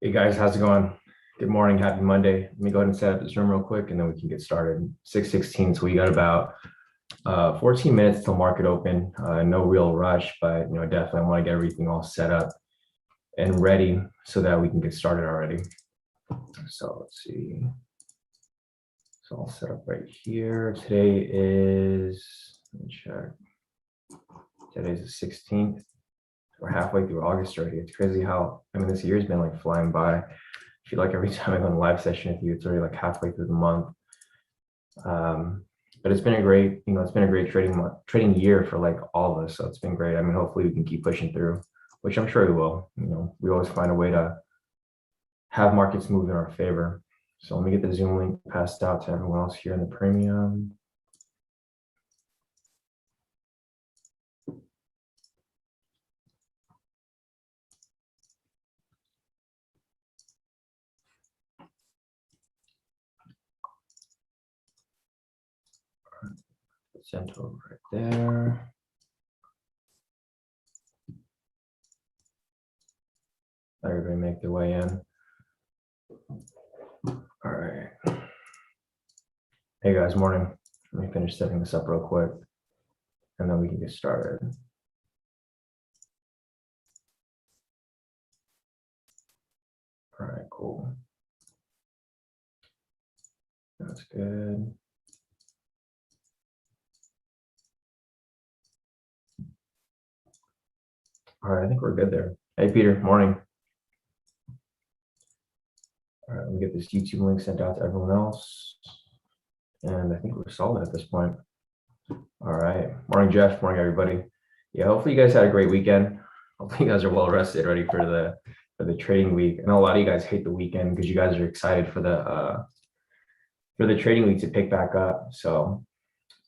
Hey guys, how's it going? Good morning, happy Monday. Let me go ahead and set up this room real quick and then we can get started. 6:16, so we got about 14 minutes till market open. No real rush, but definitely I want to get everything all set up and ready so that we can get started already. So let's see. So I'll set up right here. Today is, let me check. Today's the 16th. We're halfway through August already. It's crazy how, this year's been like flying by. I feel like every time I go on a live session with you, it's already like halfway through the month. But it's been a great, it's been a great trading year for like all of us. So it's been great. Hopefully we can keep pushing through, which I'm sure we will. We always find a way to have markets move in our favor. So let me get the Zoom link passed out to everyone else here in the premium. Sent over right there. Everybody make their way in. All right. Hey guys, morning. Let me finish setting this up real quick and then we can get started. All right, cool. That's good. All right, I think we're good there. Hey, Peter, morning. All right, let me get this YouTube link sent out to everyone else. And I think we're solid at this point. All right, morning, Jeff, morning, everybody. Yeah, hopefully you guys had a great weekend. Hopefully you guys are well rested, ready for the trading week. I know a lot of you guys hate the weekend because you guys are excited for the trading week to pick back up. So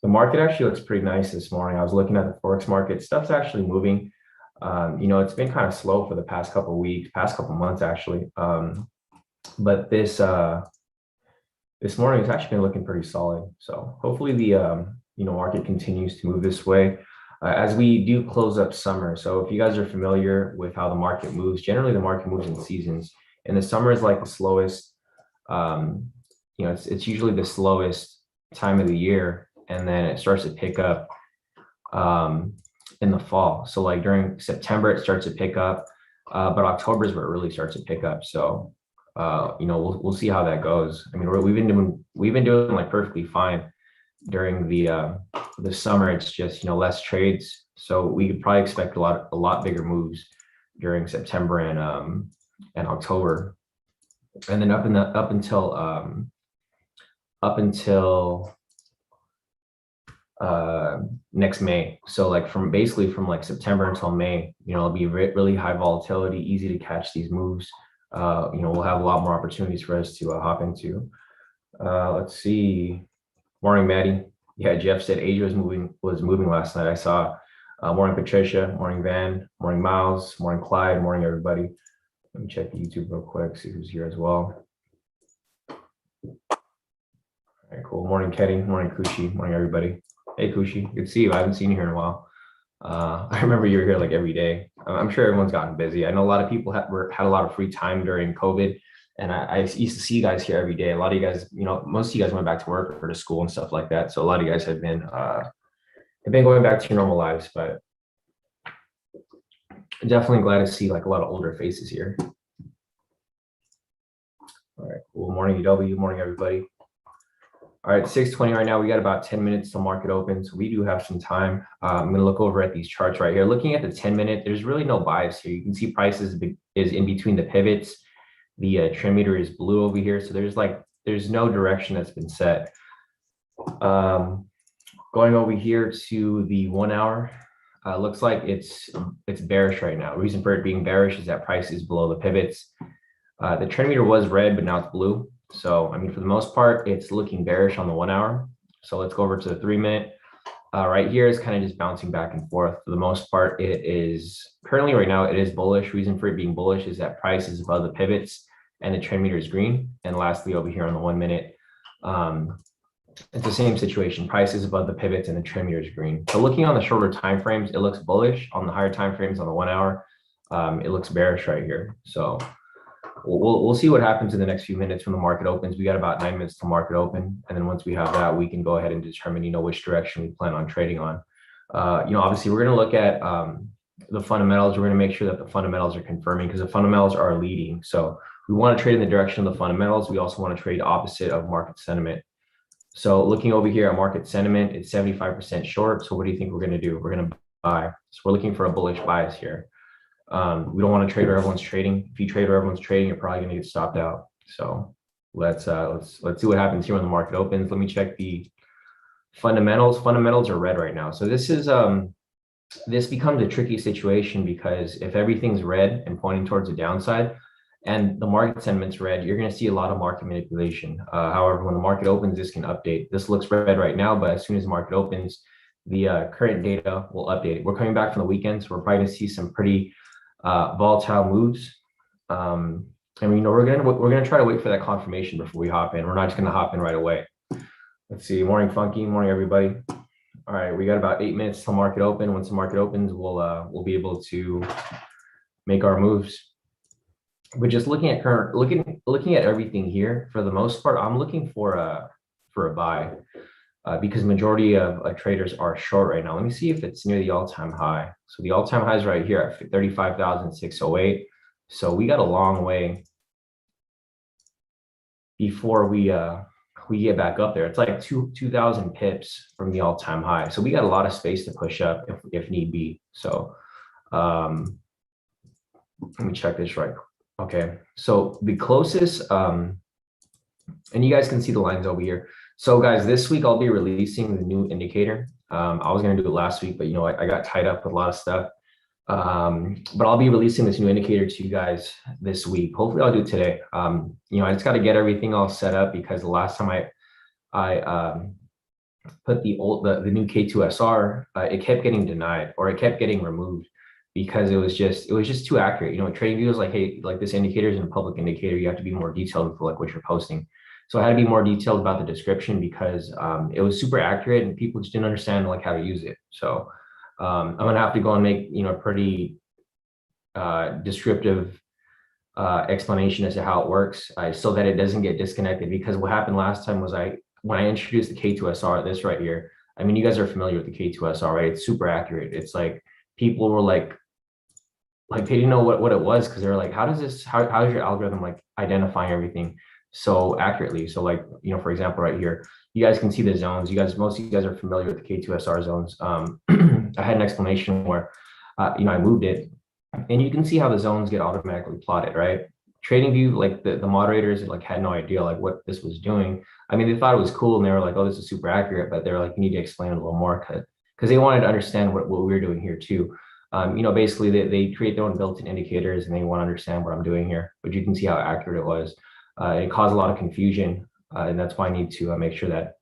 the market actually looks pretty nice this morning. I was looking at the Forex market. Stuff's actually moving. It's been kind of slow for the past couple of weeks, past couple of months actually. But this morning it's actually been looking pretty solid. So hopefully the market continues to move this way as we do close up summer. So if you guys are familiar with how the market moves, generally the market moves in seasons, and the summer is like the slowest. It's usually the slowest time of the year, and then it starts to pick up in the fall. So like during September it starts to pick up, but October is where it really starts to pick up. So we'll see how that goes. We've been doing like perfectly fine during the summer. It's just less trades, so we could probably expect a lot bigger moves during September and October, and then up until next May. So like from like September until May, it'll be really high volatility, easy to catch these moves. We'll have a lot more opportunities for us to hop into. Let's see. Morning, Maddie. Yeah, Jeff said Asia was moving last night. I saw. Morning, Patricia. Morning, Van. Morning, Miles. Morning, Clyde. Morning, everybody. Let me check the YouTube real quick, see who's here as well. All right, cool. Morning, Kenny. Morning, Kushi. Morning, everybody. Hey, Kushi. Good to see you. I haven't seen you here in a while. I remember you were here like every day. I'm sure everyone's gotten busy. I know a lot of people had a lot of free time during COVID, and I used to see you guys here every day. A lot of you guys, most of you guys went back to work or to school and stuff like that. So a lot of you guys have been going back to your normal lives, but definitely glad to see like a lot of older faces here. All right, cool. Morning, UW. Morning, everybody. All right, 6:20 right now. We got about 10 minutes till market open, so we do have some time. I'm going to look over at these charts right here. Looking at the 10-minute, there's really no bias here. You can see prices is in between the pivots. The trend meter is blue over here, so there's no direction that's been set. Going over here to the 1 hour, looks like it's bearish right now. The reason for it being bearish is that price is below the pivots. The trend meter was red, but now it's blue. So, for the most part, it's looking bearish on the 1 hour. So let's go over to the 3-minute. Right here is kind of just bouncing back and forth. For the most part, it is currently right now, it is bullish. Reason for it being bullish is that price is above the pivots and the trend meter is green. And lastly, over here on the 1 minute, it's the same situation. Price is above the pivots and the trend meter is green. So looking on the shorter time frames, it looks bullish. On the higher time frames on the 1 hour, it looks bearish right here. So we'll see what happens in the next few minutes when the market opens. We got about 9 minutes to market open, and then once we have that, we can go ahead and determine, which direction we plan on trading on. Obviously, we're going to look at the fundamentals. We're going to make sure that the fundamentals are confirming, because the fundamentals are leading. So we want to trade in the direction of the fundamentals. We also want to trade opposite of market sentiment. So looking over here at market sentiment, it's 75% short. So what do you think we're going to do? We're going to buy. So we're looking for a bullish bias here. We don't want to trade where everyone's trading. If you trade where everyone's trading, you're probably going to get stopped out. So let's see what happens here when the market opens. Let me check the fundamentals. Fundamentals are red right now. So this becomes a tricky situation, because if everything's red and pointing towards the downside and the market sentiment's red, you're going to see a lot of market manipulation. However, when the market opens, this can update. This looks red right now, but as soon as the market opens, the current data will update. We're coming back from the weekend, so we're probably going to see some pretty volatile moves. And we're gonna try to wait for that confirmation before we hop in. We're not just gonna hop in right away. Let's see. Morning, Funky. Morning, everybody. All right, we got about 8 minutes till market open. Once the market opens, we'll be able to make our moves. But just looking at looking at everything here, for the most part, I'm looking for a buy, because majority of traders are short right now. Let me see if it's near the all-time high. So the all-time high is right here at 35,608. So we got a long way before we get back up there. It's like 2,000 pips from the all-time high. So we got a lot of space to push up if need be. So let me check this right. Okay, so the closest, and you guys can see the lines over here. So guys, this week I'll be releasing the new indicator. I was going to do it last week, but I got tied up with a lot of stuff. But I'll be releasing this new indicator to you guys this week. Hopefully I'll do it today. I just got to get everything all set up, because the last time I put the new K2SR, it kept getting denied, or it kept getting removed, because it was just too accurate. Trading views like, hey, like this indicator is a public indicator. You have to be more detailed with like what you're posting. So I had to be more detailed about the description, because it was super accurate and people just didn't understand like how to use it. So I'm gonna have to go and make a pretty descriptive explanation as to how it works, so that it doesn't get disconnected. Because what happened last time was when I introduced the K2SR, this right here. I mean, you guys are familiar with the K2SR, right? It's super accurate. It's like people were like they didn't know what it was, because they were like, how is your algorithm like identifying everything so accurately? So like, for example, right here, you guys can see the zones. Most of you guys are familiar with the K2SR zones. I had an explanation where, I moved it, and you can see how the zones get automatically plotted, right? TradingView, like the moderators like had no idea like what this was doing. I mean, they thought it was cool, and they were like, oh, this is super accurate, but they're like, you need to explain it a little more, because they wanted to understand what we're doing here too. Basically they create their own built-in indicators, and they want to understand what I'm doing here, but you can see how accurate it was. It caused a lot of confusion, and that's why I need to make sure that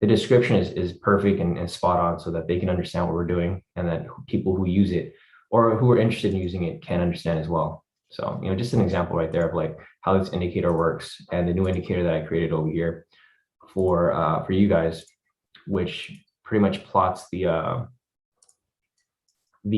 the description is perfect and spot on, so that they can understand what we're doing, and that people who use it or who are interested in using it can understand as well. So, just an example right there of like how this indicator works, and the new indicator that I created over here for you guys, which pretty much plots the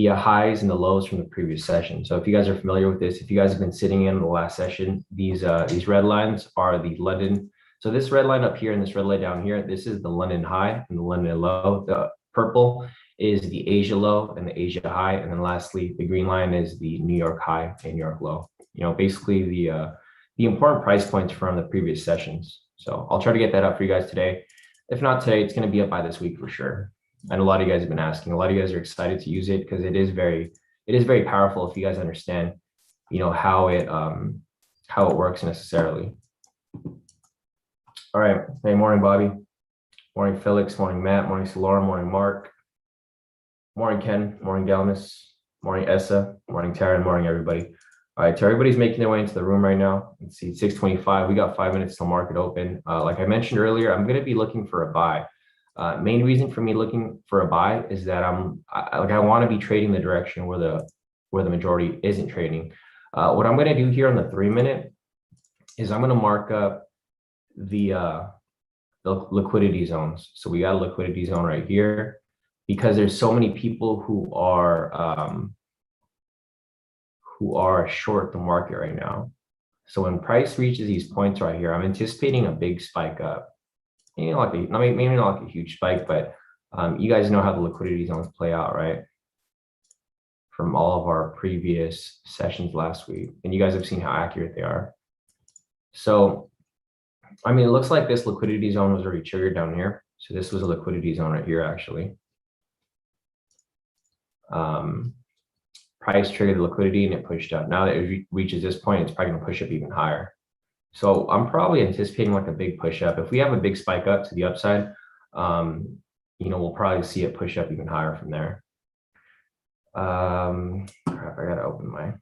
highs and the lows from the previous session. So if you guys are familiar with this, if you guys have been sitting in the last session, these red lines are the London. So this red line up here and this red line down here, this is the London high and the London low. The purple is the Asia low and the Asia high. And then lastly, the green line is the New York high and New York low. Basically the important price points from the previous sessions. So I'll try to get that up for you guys today. If not today, it's going to be up by this week for sure. And a lot of you guys have been asking. A lot of you guys are excited to use it, because it is very powerful if you guys understand, how it works necessarily. All right. Hey, morning, Bobby. Morning, Felix. Morning, Matt. Morning, Solara. Morning, Mark. Morning, Ken. Morning, Galmus. Morning, Essa. Morning, Taryn. Morning, everybody. All right, so everybody's making their way into the room right now. Let's see, 6:25. We got 5 minutes till market open. Like I mentioned earlier, I'm going to be looking for a buy. Main reason for me looking for a buy is that I want to be trading the direction where the majority isn't trading. What I'm going to do here on the 3-minute is I'm going to mark up the liquidity zones. So we got a liquidity zone right here, because there's so many people who are short the market right now. So when price reaches these points right here, I'm anticipating a big spike up. You know, like maybe not like a huge spike, but you guys know how the liquidity zones play out, right? From all of our previous sessions last week, and you guys have seen how accurate they are. So, I mean, it looks like this liquidity zone was already triggered down here. So this was a liquidity zone right here, actually. Price triggered the liquidity and it pushed up. Now that it reaches this point, it's probably going to push up even higher. So I'm probably anticipating like a big push up. If we have a big spike up to the upside, you know, we'll probably see it push up even higher from there. Crap, I gotta open my.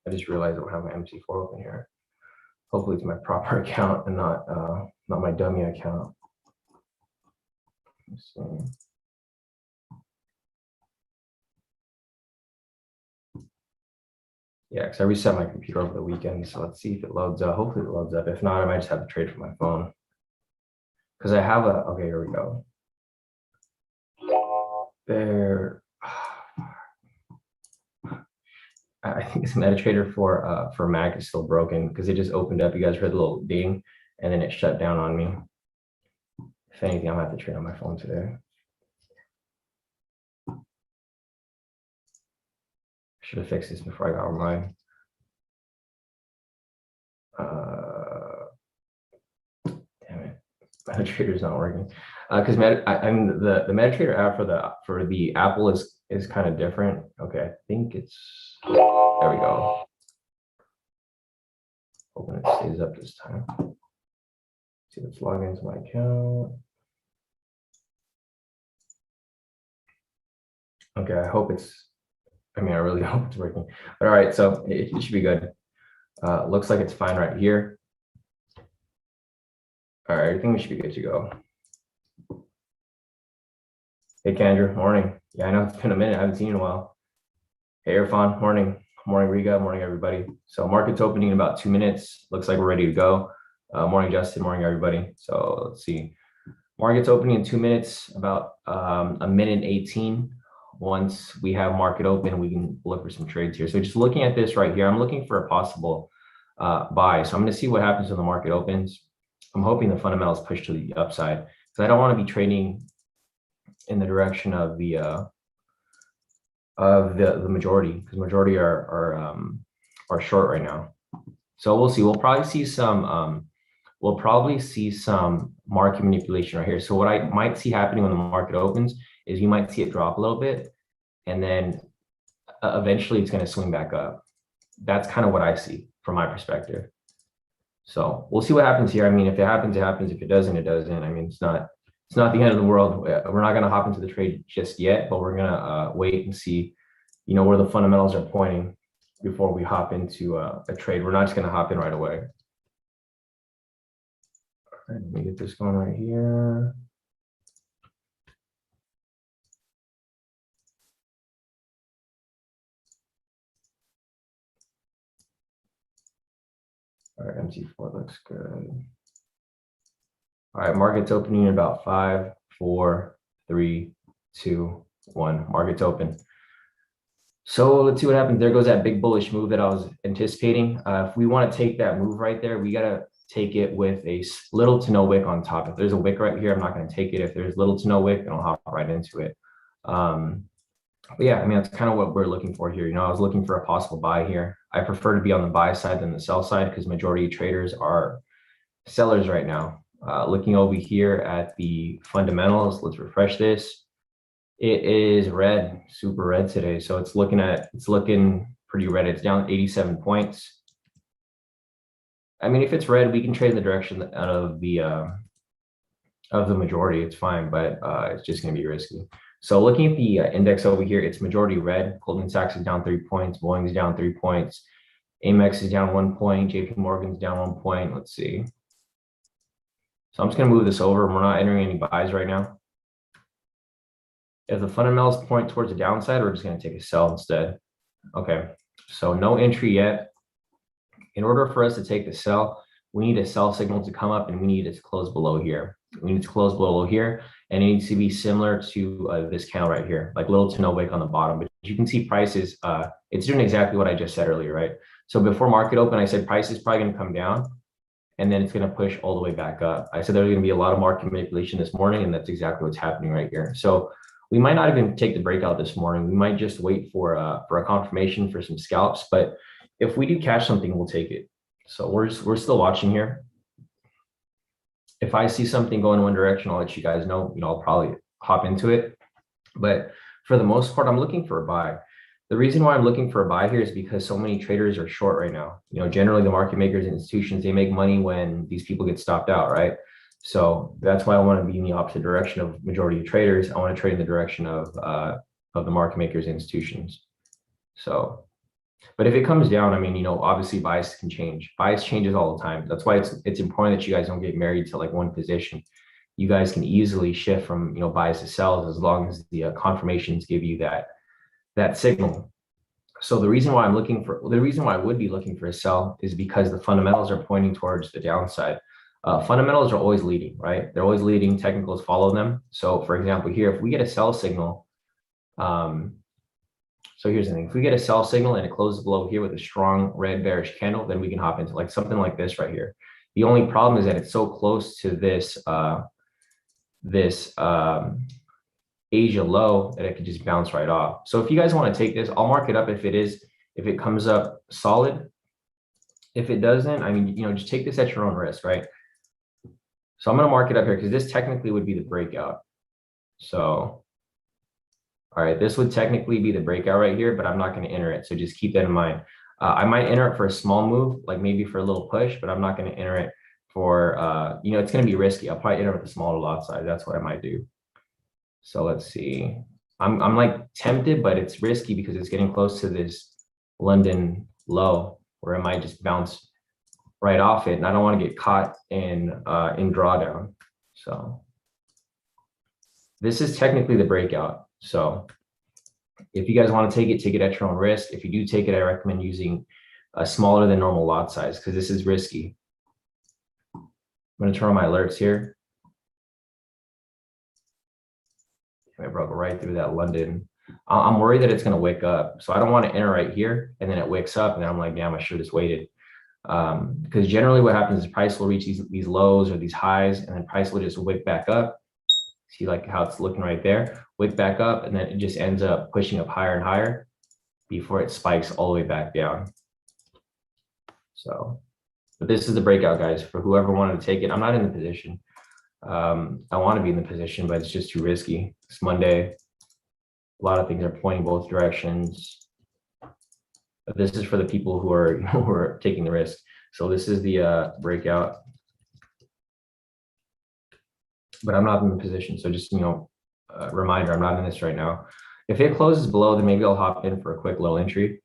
I just realized I don't have my MC4 open here. Hopefully it's my proper account and not my dummy account. Let's see. Yeah, because I reset my computer over the weekend, so let's see if it loads up. Hopefully it loads up. If not, I might just have to trade from my phone. Because I have a, okay, here we go. There, I think this MetaTrader for Mac is still broken because it just opened up. You guys heard the little ding, and then it shut down on me. If anything, I'm gonna have to trade on my phone today. Should have fixed this before I got online. Damn it, MetaTrader's not working. Because the MetaTrader app for the Apple is kind of different. Okay, I think it's, there we go. Hoping it stays up this time. See, let's log into my account. Okay, I hope it's, I mean, I really hope it's working. But all right, so it should be good. Looks like it's fine right here. All right, I think we should be good to go. Hey, Kendra, morning. Yeah, I know it's been a minute. I haven't seen you in a while. Hey, Irfan, morning. Morning, Riga. Morning, everybody. So market's opening in about 2 minutes. Looks like we're ready to go. Morning, Justin. Morning, everybody. So let's see. Market's opening in 2 minutes, about a minute 18. Once we have market open, we can look for some trades here. So just looking at this right here, I'm looking for a possible buy. So I'm going to see what happens when the market opens. I'm hoping the fundamentals push to the upside because I don't want to be trading in the direction of the majority, because majority are short right now. So we'll see. We'll probably see some market manipulation right here. So what I might see happening when the market opens is you might see it drop a little bit, and then eventually it's going to swing back up. That's kind of what I see from my perspective. So we'll see what happens here. I mean, if it happens, it happens. If it doesn't, it doesn't. I mean, it's not the end of the world. We're not going to hop into the trade just yet, but we're going to wait and see, you know, where the fundamentals are pointing before we hop into a trade. We're not just going to hop in right away. All right, let me get this going right here. All right, MC4 looks good. All right, market's opening in about 5, 4, 3, 2, 1. Market's open. So let's see what happens. There goes that big bullish move that I was anticipating. If we want to take that move right there, we got to take it with a little to no wick on top. If there's a wick right here, I'm not going to take it. If there's little to no wick, then I'll hop right into it. But yeah, I mean, that's kind of what we're looking for here. You know, I was looking for a possible buy here. I prefer to be on the buy side than the sell side because majority of traders are sellers right now. Looking over here at the fundamentals, let's refresh this. It is red, super red today. So it's looking pretty red. It's down 87 points. I mean, if it's red, we can trade in the direction of the majority. It's fine, but it's just going to be risky. So looking at the index over here, it's majority red. Goldman Sachs is down 3 points. Boeing's down 3 points. Amex is down 1 point. JP Morgan's down 1 point. Let's see. So I'm just going to move this over. We're not entering any buys right now. If the fundamentals point towards the downside, we're just going to take a sell instead. Okay, so no entry yet. In order for us to take the sell, we need a sell signal to come up, and we need it to close below here. We need to close below here, and it needs to be similar to this candle right here, like little to no wick on the bottom. But you can see prices, it's doing exactly what I just said earlier, right? So before market open, I said price is probably going to come down and then it's going to push all the way back up. I said there's going to be a lot of market manipulation this morning, and that's exactly what's happening right here. So we might not even take the breakout this morning. We might just wait for a confirmation for some scalps. But if we do catch something, we'll take it. So we're still watching here. If I see something going one direction, I'll let you guys know. I'll probably hop into it. But for the most part, I'm looking for a buy. The reason why I'm looking for a buy here is because so many traders are short right now. Generally the market makers and institutions, they make money when these people get stopped out, right? So that's why I want to be in the opposite direction of majority of traders. I want to trade in the direction of the market makers and institutions. So, but if it comes down, I mean, obviously bias can change. Bias changes all the time. That's why it's important that you guys don't get married to like one position. You guys can easily shift from buys to sells as long as the confirmations give you that signal. So the reason why I would be looking for a sell is because the fundamentals are pointing towards the downside. Fundamentals are always leading, right? They're always leading. Technicals follow them. So for example, here, if we get a sell signal, so here's the thing: if we get a sell signal and it closes below here with a strong red bearish candle, then we can hop into like something like this right here. The only problem is that it's so close to this Asia low that it could just bounce right off. So if you guys want to take this, I'll mark it up if it comes up solid. If it doesn't, I mean, just take this at your own risk, right? So I'm going to mark it up here because this technically would be the breakout. So, all right, this would technically be the breakout right here, but I'm not going to enter it. So just keep that in mind. I might enter it for a small move, like maybe for a little push, but I'm not going to enter it for, it's going to be risky. I'll probably enter with a smaller lot size. That's what I might do. So let's see. I'm like tempted, but it's risky because it's getting close to this London low where it might just bounce right off it. And I don't want to get caught in drawdown. So this is technically the breakout. So if you guys want to take it at your own risk. If you do take it, I recommend using a smaller than normal lot size because this is risky. I'm going to turn on my alerts here. I broke right through that London. I'm worried that it's going to wake up. So I don't want to enter right here and then it wakes up and then I'm like, damn, I should have just waited. Because generally what happens is price will reach these lows or these highs and then price will just wick back up. See like how it's looking right there, wick back up, and then it just ends up pushing up higher and higher before it spikes all the way back down. So, but this is the breakout, guys, for whoever wanted to take it. I'm not in the position. I want to be in the position, but it's just too risky. It's Monday. A lot of things are pointing both directions. But this is for the people who are taking the risk. So this is the breakout. But I'm not in the position. So just, reminder, I'm not in this right now. If it closes below, then maybe I'll hop in for a quick little entry.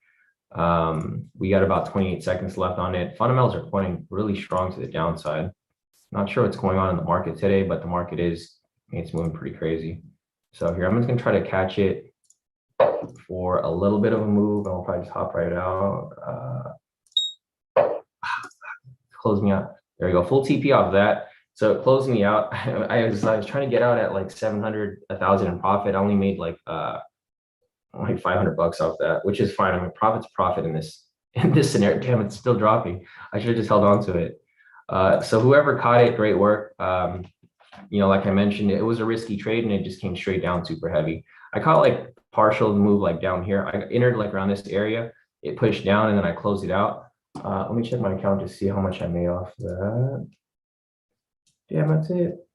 We got about 28 seconds left on it. Fundamentals are pointing really strong to the downside. Not sure what's going on in the market today, but the market it's moving pretty crazy. So here, I'm just going to try to catch it for a little bit of a move. I'll probably just hop right out. Close me out. There you go. Full TP off that. So it closed me out. I was trying to get out at like 700, 1,000 in profit. I only made like 500 bucks off that, which is fine. I mean, profit's profit in this scenario. Damn, it's still dropping. I should have just held on to it. So whoever caught it, great work. Like I mentioned, it was a risky trade and it just came straight down super heavy. I caught like partial move like down here. I entered like around this area. It pushed down and then I closed it out. Let me check my account to see how much I made off that. Damn, that's it.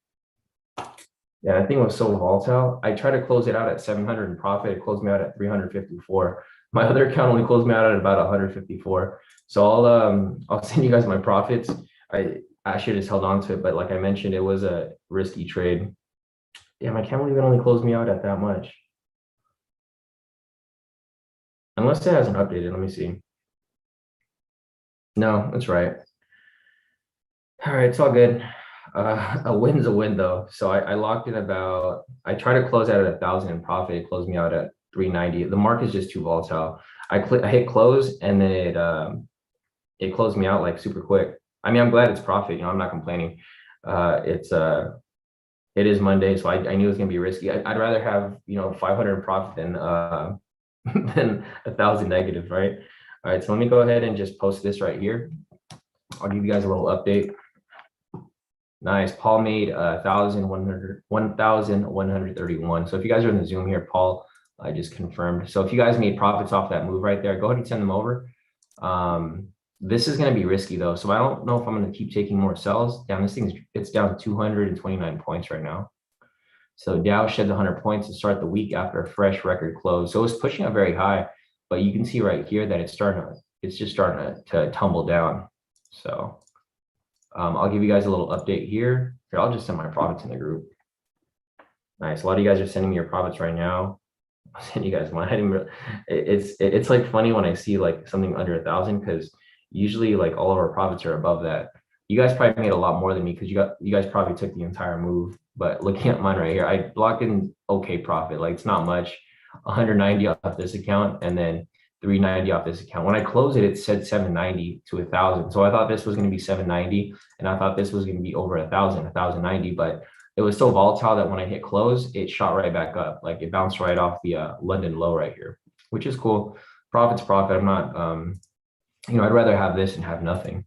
Yeah, I think it was so volatile. I tried to close it out at 700 in profit. It closed me out at 354. My other account only closed me out at about 154. So I'll send you guys my profits. I should have just held on to it, but like I mentioned, it was a risky trade. Damn, I can't believe it only closed me out at that much. Unless it hasn't updated, let me see. No, that's right. All right, it's all good. A win's a win though. So I locked in I tried to close out at 1,000 in profit. It closed me out at 390. The market's just too volatile. I hit close and then it closed me out like super quick. I mean, I'm glad it's profit. I'm not complaining. It is Monday, so I knew it was gonna be risky. I'd rather have 500 in profit than than 1,000 negative, right? All right, so let me go ahead and just post this right here. I'll give you guys a little update. Nice. Paul made 1,131. So if you guys are in the Zoom here, Paul, I just confirmed. So if you guys made profits off that move right there, go ahead and send them over. This is going to be risky though. So I don't know if I'm going to keep taking more sells down. It's down 229 points right now. So Dow shed the 100 points to start the week after a fresh record close. So it's pushing up very high, but you can see right here that it's just starting to tumble down. So I'll give you guys a little update here. Here, I'll just send my profits in the group. Nice. A lot of you guys are sending me your profits right now. I'll send you guys mine. It's like funny when I see like something under 1,000, because usually like all of our profits are above that. You guys probably made a lot more than me because you guys probably took the entire move. But looking at mine right here, I blocked in okay profit. Like it's not much. 190 off this account and then 390 off this account. When I closed it, it said 790 to 1,000. So I thought this was going to be 790, and I thought this was going to be over 1,000, 1,090. But it was so volatile that when I hit close, it shot right back up. Like it bounced right off the London low right here, which is cool. Profit's profit. I'm not, I'd rather have this and have nothing.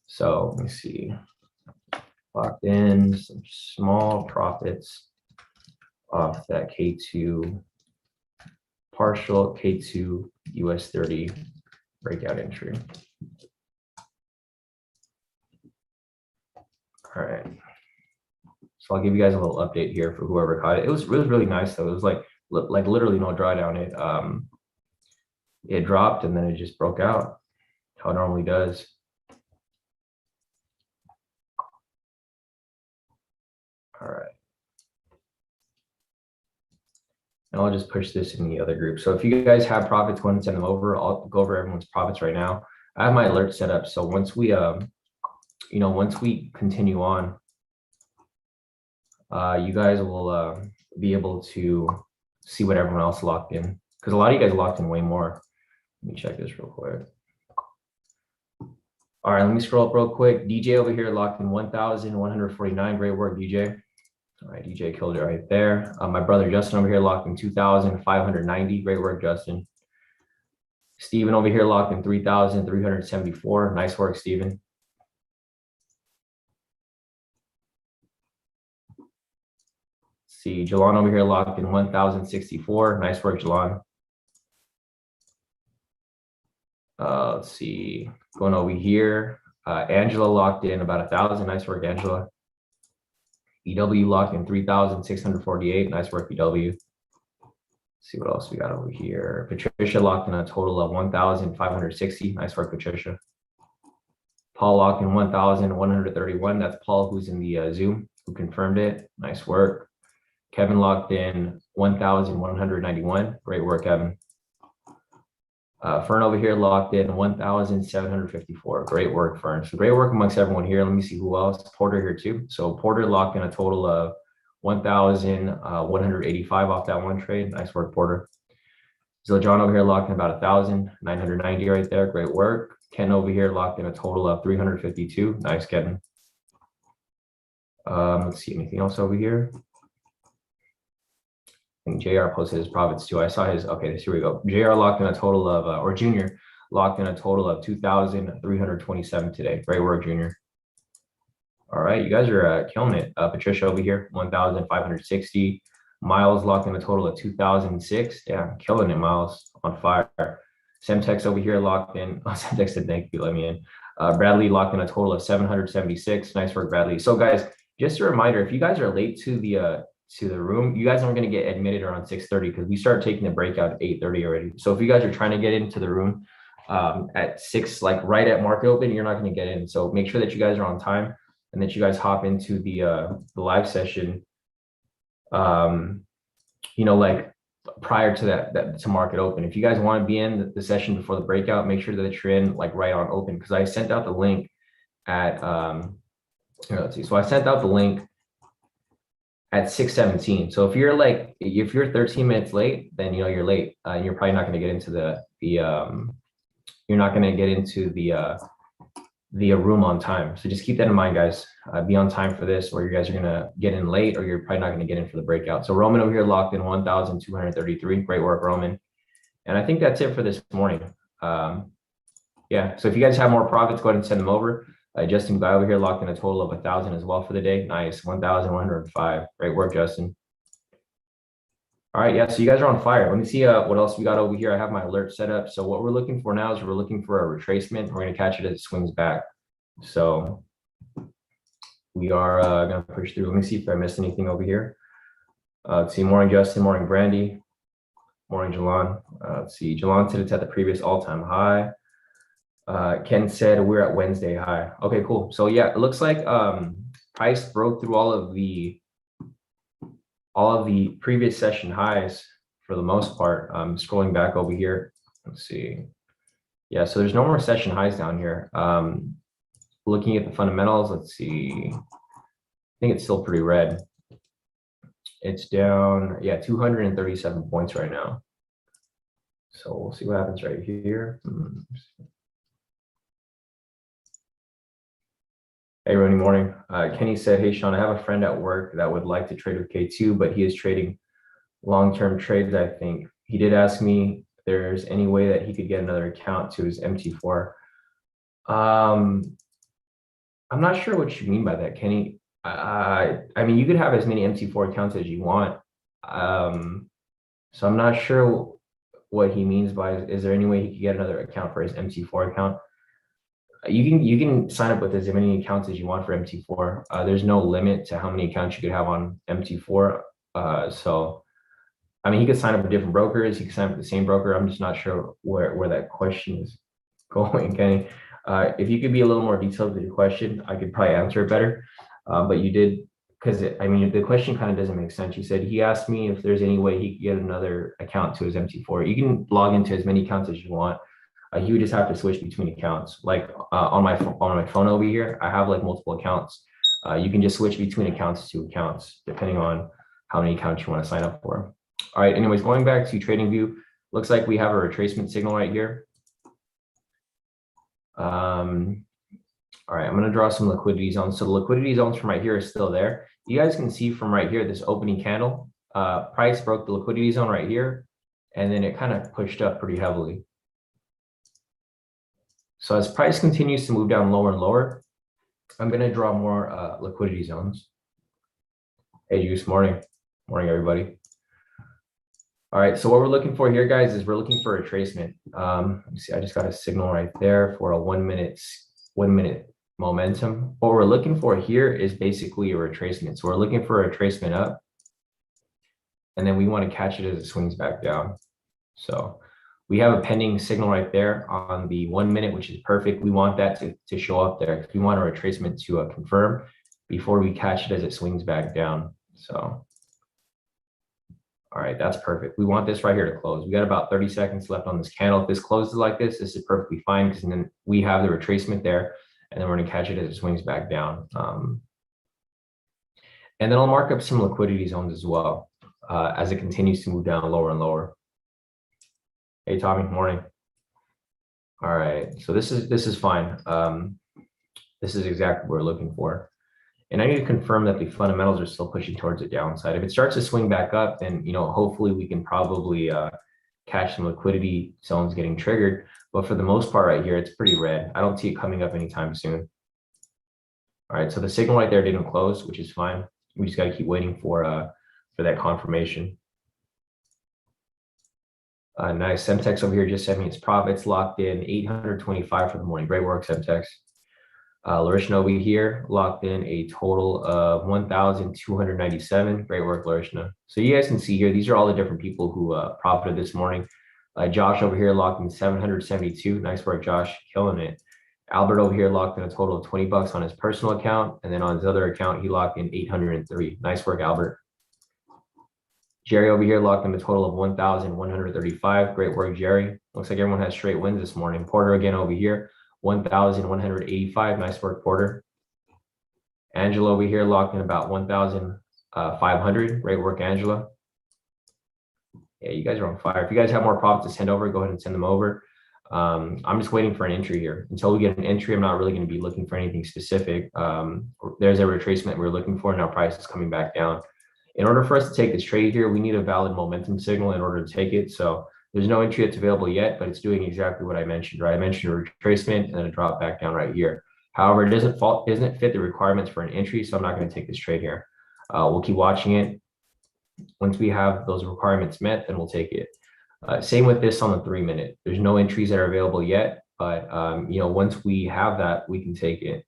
So let me see. Locked in some small profits off that K2 partial K2 US 30 breakout entry. All right. So I'll give you guys a little update here for whoever caught it. It was really nice though. It was like literally no drawdown. It dropped and then it just broke out how it normally does. All right. And I'll just push this in the other group. So if you guys have profits, go ahead and send them over. I'll go over everyone's profits right now. I have my alert set up. So once we, once we continue on, you guys will be able to see what everyone else locked in, because a lot of you guys locked in way more. Let me check this real quick. All right, let me scroll up real quick. DJ over here locked in 1,149. Great work, DJ. All right, DJ killed it right there. My brother Justin over here locked in 2,590. Great work, Justin. Steven over here locked in 3,374. Nice work, Steven. See, Jelon over here locked in 1,064. Nice work, Jelon. Let's see, going over here. Angela locked in about 1,000. Nice work, Angela. EW locked in 3,648. Nice work, EW. Let's see what else we got over here. Patricia locked in a total of 1,560. Nice work, Patricia. Paul locked in 1,131. That's Paul, who's in the Zoom, who confirmed it. Nice work. Kevin locked in 1,191. Great work, Kevin. Fern over here locked in 1,754. Great work, Fern. So great work amongst everyone here. Let me see who else. Porter here too. So Porter locked in a total of 1,185 off that one trade. Nice work, Porter. So John over here locked in about 1,990 right there. Great work. Ken over here locked in a total of 352. Nice, Kevin. Let's see, anything else over here? I think JR posted his profits too. I saw his, okay, here we go. JR locked in a total of, or Junior locked in a total of 2,327 today. Great work, Junior. All right, you guys are killing it. Patricia over here, 1,560. Miles locked in a total of 2,006. Yeah, killing it, Miles, on fire. Semtex over here locked in, oh, Semtex said thank you, let me in. Bradley locked in a total of 776. Nice work, Bradley. So guys, just a reminder, if you guys are late to the room, you guys aren't going to get admitted around 6:30 because we start taking the breakout at 8:30 already. So if you guys are trying to get into the room at 6, like right at market open, you're not going to get in. So make sure that you guys are on time and that you guys hop into the live session, like prior to that to market open. If you guys want to be in the session before the breakout, make sure that you're in like right on open, because I sent out the link at let's see. So I sent out the link at 6:17. So if you're 13 minutes late, then you're late, and you're probably not going to get into the room on time. So just keep that in mind, guys. Be on time for this, or you guys are going to get in late, or you're probably not going to get in for the breakout. So Roman over here locked in 1,233. Great work, Roman. And I think that's it for this morning. Yeah. So if you guys have more profits, go ahead and send them over. Justin Guy over here locked in a total of 1,000 as well for the day. Nice. 1,105. Great work, Justin. All right. Yeah. So you guys are on fire. Let me see what else we got over here. I have my alert set up. So what we're looking for now is we're looking for a retracement. We're going to catch it as it swings back. So we are going to push through. Let me see if I missed anything over here. Let's see. Morning, Justin. Morning, Brandy. Morning, Jalon. Let's see. Jalon said it's at the previous all-time high. Ken said we're at Wednesday high. Okay, cool. So yeah, it looks like price broke through all of the previous session highs for the most part. Scrolling back over here. Let's see. Yeah, so there's no more session highs down here. Looking at the fundamentals, let's see. I think it's still pretty red. It's down, yeah, 237 points right now. So we'll see what happens right here. Hey, Ronnie, morning. Kenny said, hey, Shawn, I have a friend at work that would like to trade with K2, but he is trading long-term trades, I think. He did ask me if there's any way that he could get another account to his MT4. I'm not sure what you mean by that, Kenny. I mean, you could have as many MT4 accounts as you want. So I'm not sure what he means by, is there any way he could get another account for his MT4 account? You can sign up with as many accounts as you want for MT4. There's no limit to how many accounts you could have on MT4. So, I mean, he could sign up with different brokers. He could sign up with the same broker. I'm just not sure where that question is going, Kenny. If you could be a little more detailed with your question, I could probably answer it better. But you did, because I mean, the question kind of doesn't make sense. You said he asked me if there's any way he could get another account to his MT4. You can log into as many accounts as you want. You would just have to switch between accounts. Like on my phone over here, I have like multiple accounts. You can just switch between accounts to accounts, depending on how many accounts you want to sign up for. All right, anyways, going back to TradingView, looks like we have a retracement signal right here. All right, I'm going to draw some liquidity zones. So the liquidity zones from right here is still there. You guys can see from right here, this opening candle, price broke the liquidity zone right here, and then it kind of pushed up pretty heavily. So as price continues to move down lower and lower, I'm going to draw more liquidity zones. Hey, Juice, morning. Morning, everybody. All right, so what we're looking for here, guys, is we're looking for a retracement. Let me see, I just got a signal right there for a 1 minute momentum. What we're looking for here is basically a retracement. So we're looking for a retracement up, and then we want to catch it as it swings back down. So we have a pending signal right there on the 1 minute, which is perfect. We want that to show up there. We want a retracement to confirm before we catch it as it swings back down. So, all right, that's perfect. We want this right here to close. We got about 30 seconds left on this candle. If this closes like this is perfectly fine, because then we have the retracement there, and then we're going to catch it as it swings back down. And then I'll mark up some liquidity zones as well as it continues to move down lower and lower. Hey, Tommy, morning. All right, so this is fine. This is exactly what we're looking for. And I need to confirm that the fundamentals are still pushing towards the downside. If it starts to swing back up, then, you know, hopefully we can probably catch some liquidity zones getting triggered. But for the most part right here, it's pretty red. I don't see it coming up anytime soon. All right, so the signal right there didn't close, which is fine. We just got to keep waiting for that confirmation. Nice. Semtex over here just sent me its profits locked in 825 for the morning. Great work, Semtex. Larishna over here locked in a total of 1,297. Great work, Larishna. So you guys can see here, these are all the different people who profited this morning. Josh over here locked in 772. Nice work, Josh. Killing it. Albert over here locked in a total of 20 bucks on his personal account. And then on his other account, he locked in 803. Nice work, Albert. Jerry over here locked in a total of 1,135. Great work, Jerry. Looks like everyone has straight wins this morning. Porter again over here, 1,185. Nice work, Porter. Angela over here locked in about 1,500. Great work, Angela. Yeah, you guys are on fire. If you guys have more profits to send over, go ahead and send them over. I'm just waiting for an entry here. Until we get an entry, I'm not really going to be looking for anything specific. There's a retracement we're looking for. Now price is coming back down. In order for us to take this trade here, we need a valid momentum signal in order to take it. So There's no entry that's available yet, but it's doing exactly what I mentioned, right? I mentioned a retracement and then a drop back down right here. However, it doesn't fit the requirements for an entry, so I'm not going to take this trade here. We'll keep watching it. Once we have those requirements met, then we'll take it. Same with this on the 3-minute. There's no entries that are available yet, but once we have that, we can take it.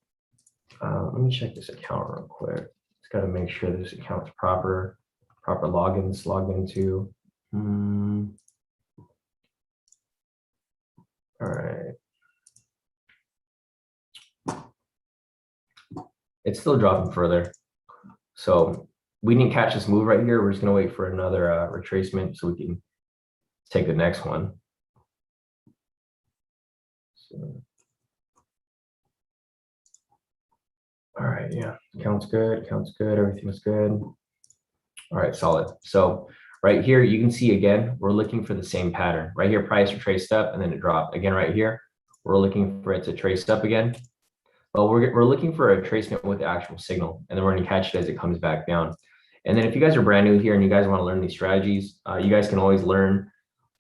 Let me check this account real quick. Just got to make sure this account's proper logins logged into. All right. It's still dropping further. So we didn't catch this move right here. We're just going to wait for another retracement so we can take the next one. So, all right. Yeah. Count's good. Everything's good. All right. Solid. So right here, you can see again, we're looking for the same pattern. Right here, price retraced up and then it dropped. Again, right here, we're looking for it to trace up again. But we're looking for a retracement with the actual signal, and then we're going to catch it as it comes back down. And then if you guys are brand new here and you guys want to learn these strategies, you guys can always learn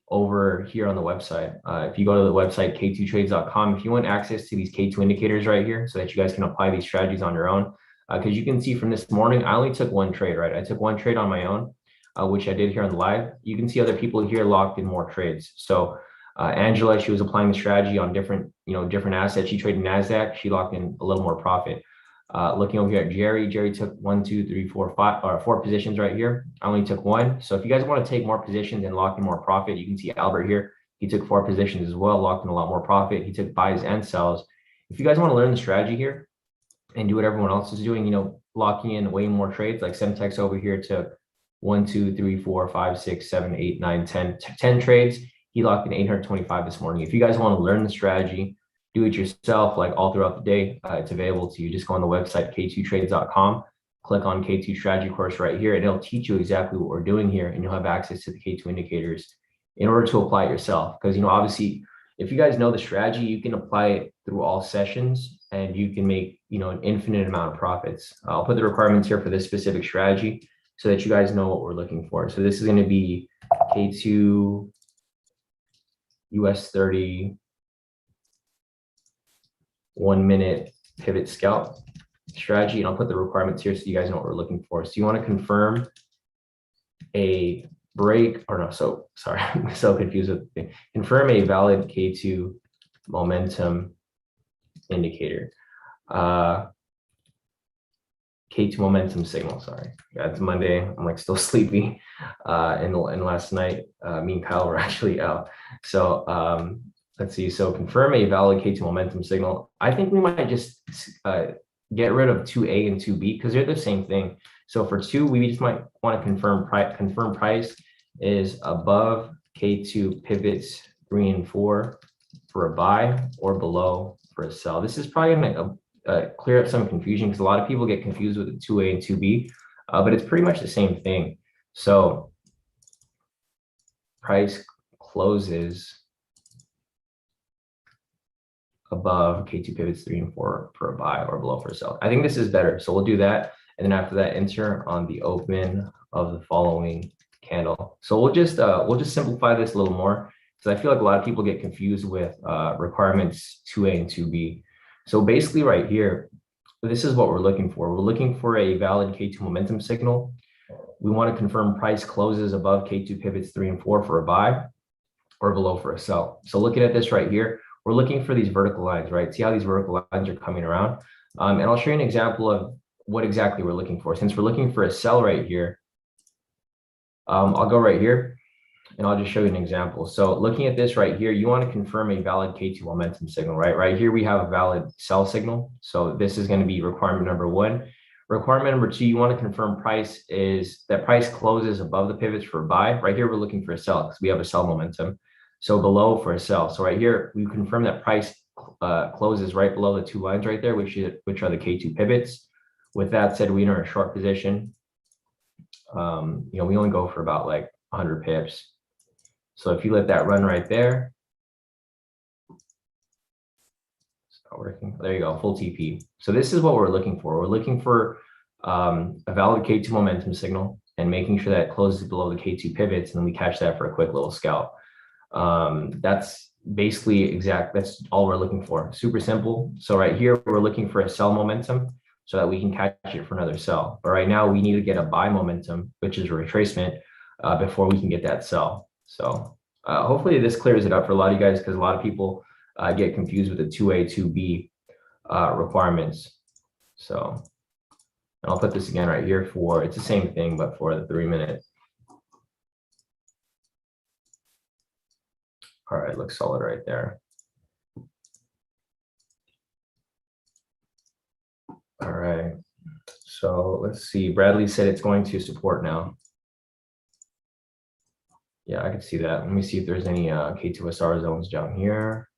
over here on the website. If you go to the website, k2trades.com, if you want access to these K2 indicators right here so that you guys can apply these strategies on your own, because you can see from this morning, I only took one trade, right? I took one trade on my own, which I did here on the live. You can see other people here locked in more trades. So Angela, she was applying the strategy on different assets. She traded NASDAQ. She locked in a little more profit. Looking over here at Jerry took 4 positions right here. I only took one. So if you guys want to take more positions and lock in more profit, you can see Albert here. He took 4 positions as well, locked in a lot more profit. He took buys and sells. If you guys want to learn the strategy here and do what everyone else is doing, locking in way more trades, like Semtex over here took 1, 2, 3, 4, 5, 6, 7, 8, 9, 10 trades. He locked in 825 this morning. If you guys want to learn the strategy, do it yourself, like all throughout the day, it's available to you. Just go on the website, k2trades.com, click on K2 strategy course right here, and it'll teach you exactly what we're doing here, and you'll have access to the K2 indicators in order to apply it yourself. Because, obviously, if you guys know the strategy, you can apply it through all sessions, and you can make, an infinite amount of profits. I'll put the requirements here for this specific strategy so that you guys know what we're looking for. So this is going to be K2 US 30 1-minute pivot scalp strategy, and I'll put the requirements here so you guys know what we're looking for. So you want to confirm a break, or no, so sorry, I'm so confused with the thing. Confirm a valid K2 momentum indicator. K2 momentum signal, sorry. Yeah, it's Monday. I'm like still sleepy. And last night, me and Kyle were actually out. So let's see. So confirm a valid K2 momentum signal. I think we might just get rid of 2A and 2B because they're the same thing. So for 2, we just might want to confirm price is above K2 pivots 3 and 4 for a buy or below for a sell. This is probably going to clear up some confusion because a lot of people get confused with the 2A and 2B, but it's pretty much the same thing. So price closes above K2 pivots 3 and 4 for a buy or below for a sell. I think this is better. So we'll do that. And then after that, enter on the open of the following candle. So we'll just simplify this a little more because I feel like a lot of people get confused with requirements 2A and 2B. So basically right here, this is what we're looking for. We're looking for a valid K2 momentum signal. We want to confirm price closes above K2 pivots 3 and 4 for a buy or below for a sell. So looking at this right here, we're looking for these vertical lines, right? See how these vertical lines are coming around? And I'll show you an example of what exactly we're looking for. Since we're looking for a sell right here, I'll go right here and I'll just show you an example. So looking at this right here, you want to confirm a valid K2 momentum signal, right? Right here, we have a valid sell signal. So this is going to be requirement number 1. Requirement number 2, you want to confirm price is that price closes above the pivots for a buy. Right here, we're looking for a sell because we have a sell momentum. So below for a sell. So right here, we confirm that price closes right below the 2 lines right there, which are the K2 pivots. With that said, we enter a short position. We only go for about like 100 pips. So if you let that run right there, it's not working. There you go, full TP. So this is what we're looking for. We're looking for a valid K2 momentum signal and making sure that it closes below the K2 pivots, and then we catch that for a quick little scalp. That's basically that's all we're looking for. Super simple. So right here, we're looking for a sell momentum so that we can catch it for another sell. But right now we need to get a buy momentum, which is a retracement, before we can get that sell. So hopefully this clears it up for a lot of you guys, because a lot of people get confused with the 2A, 2B requirements. So, and I'll put this again right here for, it's the same thing, but for the 3 minute. All right, looks solid right there. All right, so let's see. Bradley said it's going to support now. Yeah, I can see that. Let me see if there's any K2SR zones down here.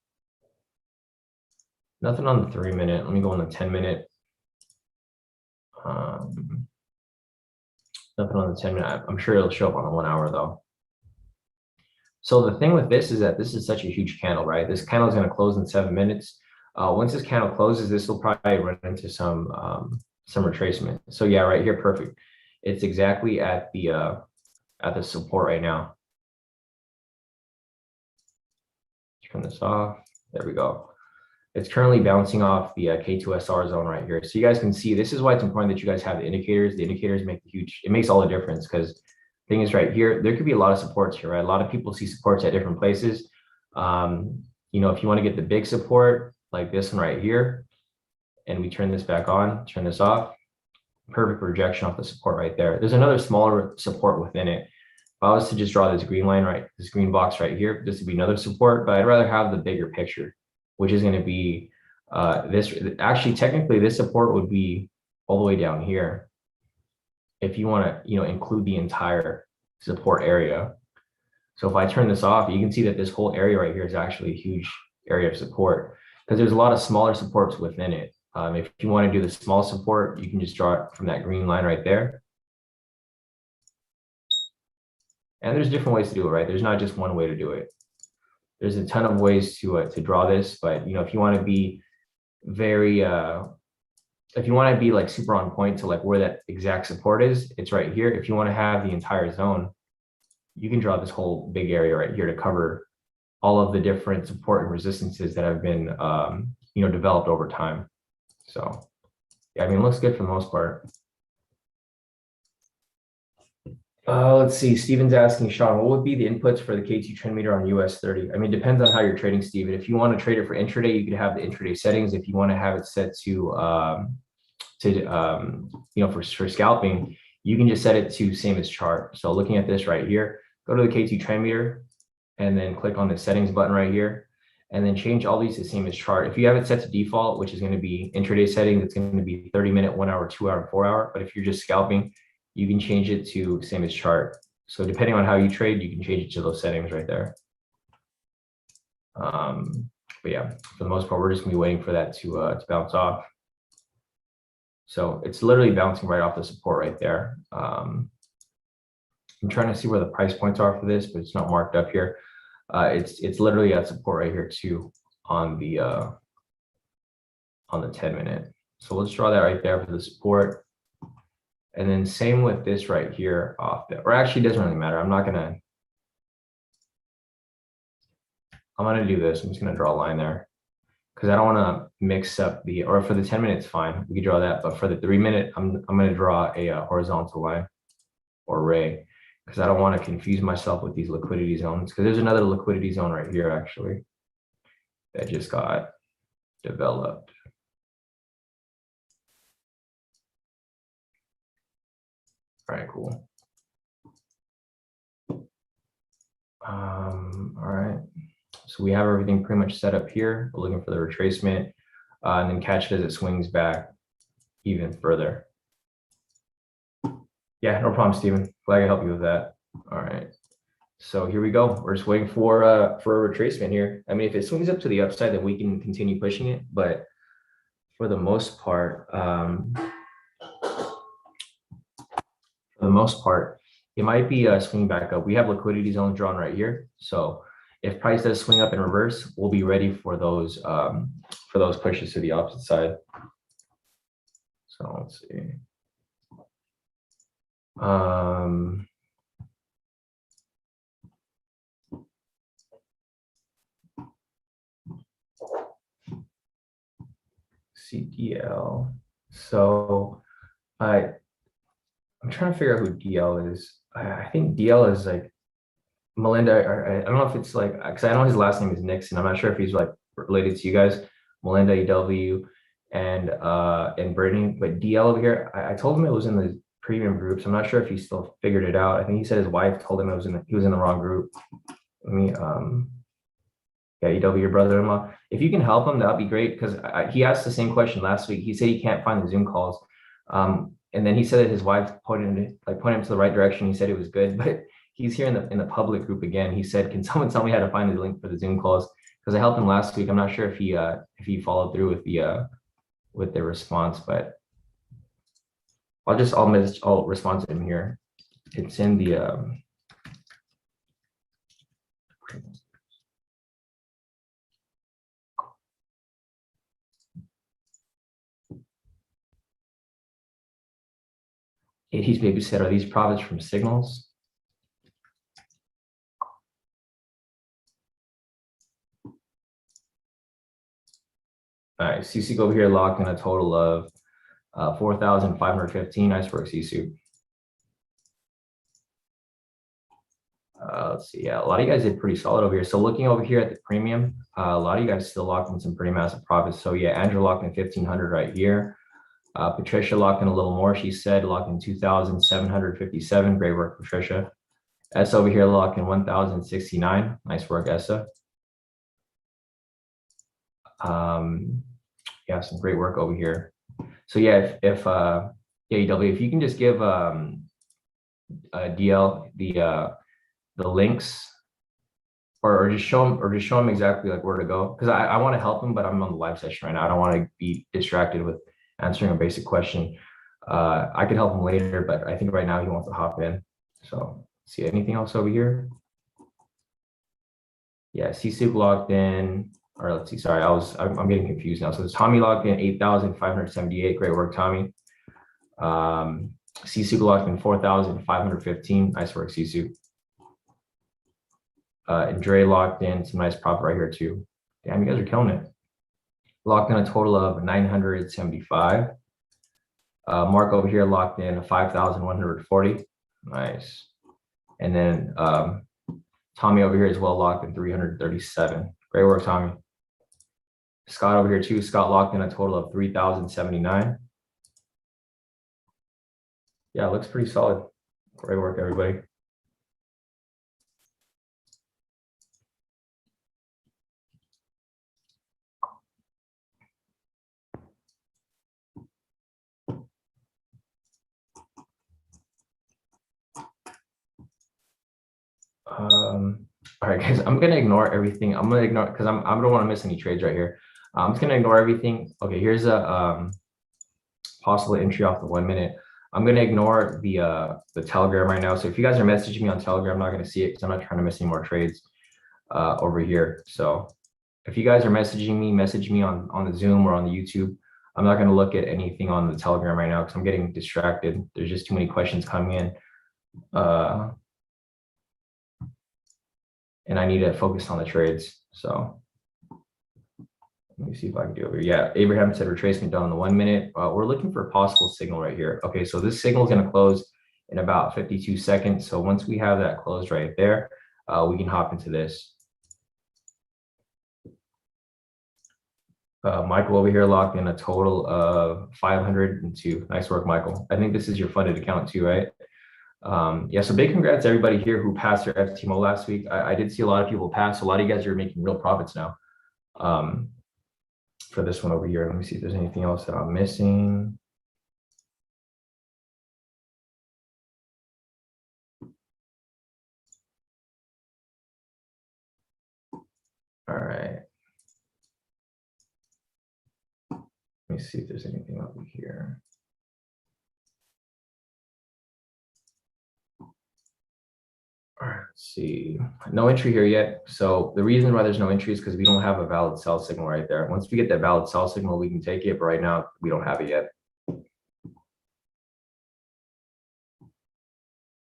Nothing on the 3 minute. Let me go on the 10 minute. Nothing on the 10 minute. I'm sure it'll show up on the 1 hour though. So the thing with this is that this is such a huge candle, right? This candle is going to close in 7 minutes. Once this candle closes, this will probably run into some retracement. So yeah, right here, perfect. It's exactly at the support right now. Turn this off. There we go. It's currently bouncing off the K2SR zone right here. So you guys can see, this is why it's important that you guys have the indicators. The indicators make it makes all the difference, because thing is right here, there could be a lot of supports here, right? A lot of people see supports at different places. You know, if you want to get the big support like this one right here, and we turn this back on, turn this off, perfect rejection off the support right there. There's another smaller support within it. If I was to just draw this green line, right, this green box right here, this would be another support, but I'd rather have the bigger picture, which is going to be this. Actually, technically, this support would be all the way down here if you want to, you know, include the entire support area. So if I turn this off, you can see that this whole area right here is actually a huge area of support, because there's a lot of smaller supports within it. If you want to do the small support, you can just draw it from that green line right there. And there's different ways to do it, right? There's not just one way to do it. There's a ton of ways to draw this, but you know, if you want to be very, if you want to be like super on point to like where that exact support is, it's right here. If you want to have the entire zone, you can draw this whole big area right here to cover all of the different support and resistances that have been, you know, developed over time. So, yeah, I mean, it looks good for the most part. Let's see. Steven's asking, Shawn, what would be the inputs for the K2 trend meter on US 30? I mean, it depends on how you're trading, Steven. If you want to trade it for intraday, you could have the intraday settings. If you want to have it set to you know, for scalping, you can just set it to same as chart. So looking at this right here, go to the K2 trend meter and then click on the settings button right here, and then change all these to same as chart. If you have it set to default, which is going to be intraday settings, it's going to be 30 minute, 1 hour, 2 hour, 4 hour. But if you're just scalping, you can change it to same as chart. So depending on how you trade, you can change it to those settings right there. But yeah, for the most part, we're just gonna be waiting for that to bounce off. So it's literally bouncing right off the support right there. I'm trying to see where the price points are for this, but it's not marked up here. It's literally at support right here too on the 10 minute. So let's draw that right there for the support. And then same with this right here off the, or actually it doesn't really matter. I'm gonna do this. I'm just gonna draw a line there, because I don't want to mix up the, or for the 10 minutes, fine, we can draw that. But for the 3 minute, I'm gonna draw a horizontal line or ray, because I don't want to confuse myself with these liquidity zones, because there's another liquidity zone right here actually that just got developed. All right, cool. All right, so we have everything pretty much set up here. We're looking for the retracement, and then catch it as it swings back even further. Yeah, no problem, Steven. Glad I can help you with that. All right, so here we go. We're just waiting for a retracement here. I mean, if it swings up to the upside, then we can continue pushing it. But for the most part, it might be swinging back up. We have liquidity zones drawn right here. So if price does swing up in reverse, we'll be ready for those pushes to the opposite side. So let's see. CDL. So I'm trying to figure out who DL is. I think DL is like Melinda. I don't know if it's like, because I know his last name is Nixon. I'm not sure if he's like related to you guys, Melinda, EW, and Brittany. But DL over here, I told him it was in the premium group, so I'm not sure if he still figured it out. I think he said his wife told him he was in the wrong group. Let me yeah, EW, your brother-in-law. If you can help him, that'd be great, because he asked the same question last week. He said he can't find the Zoom calls. And then he said that his wife pointed him to the right direction. He said it was good, but he's here in the public group again. He said, "Can someone tell me how to find the link for the Zoom calls?" Because I helped him last week. I'm not sure if he followed through with the response, but I'll respond to him here. It's in the He's maybe said, "Are these profits from signals?" All right, CC over here locked in a total of 4,515. Nice work, CC. Let's see. Yeah, a lot of you guys did pretty solid over here. So looking over here at the premium, a lot of you guys still locked in some pretty massive profits. So yeah, Andrew locked in 1,500 right here. Patricia locked in a little more. She said locked in 2,757. Great work, Patricia. Essa over here locked in 1,069. Nice work, Essa. Yeah, some great work over here. So yeah, if EW, if you can just give DL the links, or just show him exactly like where to go, because I want to help him, but I'm on the live session right now. I don't want to be distracted with answering a basic question. I could help him later, but I think right now he wants to hop in. So see, anything else over here? Yeah, CC logged in, or let's see, sorry, I'm getting confused now. So it's Tommy logged in 8,578. Great work, Tommy. CC logged in 4,515. Nice work, CC. And Dre locked in some nice profit right here too. Damn, you guys are killing it. Locked in a total of 975. Mark over here locked in 5,140. Nice. And then Tommy over here as well locked in 337. Great work, Tommy. Scott over here too. Scott locked in a total of 3,079. Yeah, it looks pretty solid. Great work, everybody. All right, guys, I'm gonna ignore everything. I'm gonna ignore, because I don't want to miss any trades right here. I'm just gonna ignore everything. Okay, here's a possible entry off the 1 minute. I'm gonna ignore the Telegram right now. So if you guys are messaging me on Telegram, I'm not gonna see it because I'm not trying to miss any more trades over here. So if you guys are messaging me, message me on the Zoom or on the YouTube. I'm not gonna look at anything on the Telegram right now because I'm getting distracted. There's just too many questions coming in. And I need to focus on the trades. So let me see if I can do it over here. Yeah, Abraham said retracement done in the 1 minute. We're looking for a possible signal right here. Okay, so this signal is going to close in about 52 seconds. So once we have that closed right there, we can hop into this. Michael over here locked in a total of 502. Nice work, Michael. I think this is your funded account too, right? Yeah, so big congrats to everybody here who passed their FTMO last week. I did see a lot of people pass. A lot of you guys are making real profits now. For this one over here, let me see if there's anything else that I'm missing. All right. Let me see if there's anything over here. All right, let's see. No entry here yet. So the reason why there's no entry is because we don't have a valid sell signal right there. Once we get that valid sell signal, we can take it. But right now, we don't have it yet.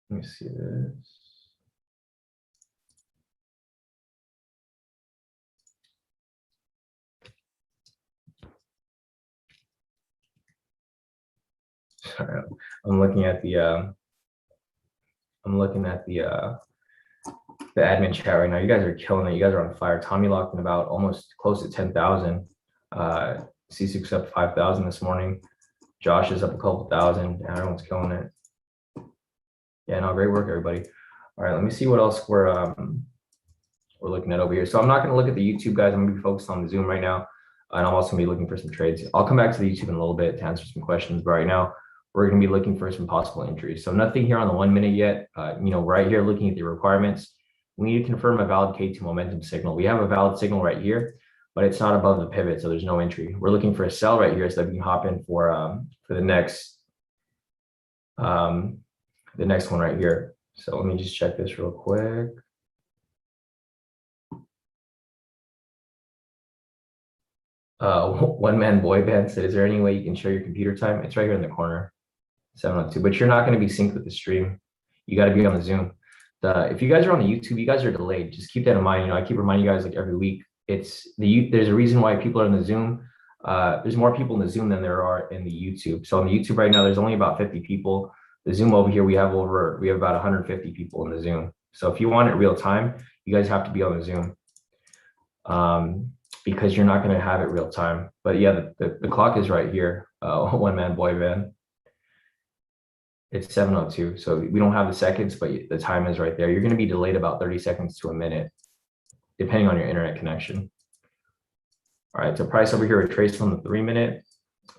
Let me see this. Sorry, I'm looking at the the admin chat right now. You guys are killing it. You guys are on fire. Tommy locked in about almost close to 10,000. C6 up 5,000 this morning. Josh is up a couple thousand. Everyone's killing it. Yeah, no, great work, everybody. All right, let me see what else we're looking at over here. So I'm not going to look at the YouTube, guys. I'm going to be focused on the Zoom right now, and I'm also going to be looking for some trades. I'll come back to the YouTube in a little bit to answer some questions, but right now we're going to be looking for some possible entries. So nothing here on the 1 minute yet. Right here, looking at the requirements, we need to confirm a valid K2 momentum signal. We have a valid signal right here, but it's not above the pivot, so there's no entry. We're looking for a sell right here so that we can hop in for the next one right here. So let me just check this real quick. One man boy band said, is there any way you can share your computer time? It's right here in the corner, 702, but you're not going to be synced with the stream. You got to be on the Zoom. If you guys are on the YouTube, you guys are delayed. Just keep that in mind. I keep reminding you guys like every week. There's a reason why people are in the Zoom. There's more people in the Zoom than there are in the YouTube. So on the YouTube right now, there's only about 50 people. The Zoom over here, we have about 150 people in the Zoom. So if you want it real time, you guys have to be on the Zoom. Because you're not going to have it real time. But yeah, the clock is right here. One man boy band. It's 7:02, so we don't have the seconds, but the time is right there. You're going to be delayed about 30 seconds to a minute, depending on your internet connection. All right, so price over here retraced on the 3 minute.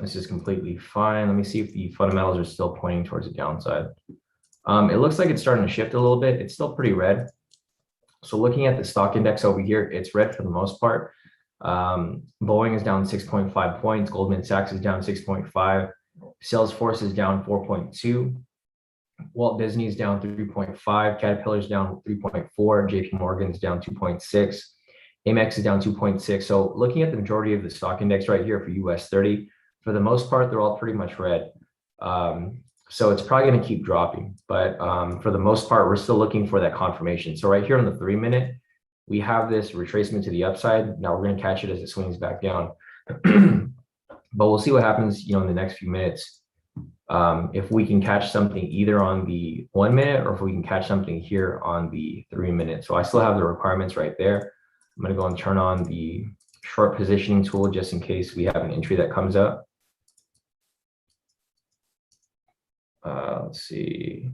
This is completely fine. Let me see if the fundamentals are still pointing towards the downside. It looks like it's starting to shift a little bit. It's still pretty red. So looking at the stock index over here, it's red for the most part. Boeing is down 6.5 points. Goldman Sachs is down 6.5. Salesforce is down 4.2. Walt Disney is down 3.5. Caterpillar's down 3.4. JP Morgan's down 2.6. Amex is down 2.6. So looking at the majority of the stock index right here for US 30, for the most part, they're all pretty much red. So it's probably going to keep dropping. But for the most part, we're still looking for that confirmation. So right here on the 3 minute, we have this retracement to the upside. Now we're going to catch it as it swings back down. But we'll see what happens, in the next few minutes. If we can catch something either on the 1 minute or if we can catch something here on the 3 minute. So I still have the requirements right there. I'm going to go and turn on the short positioning tool just in case we have an entry that comes up. Let's see.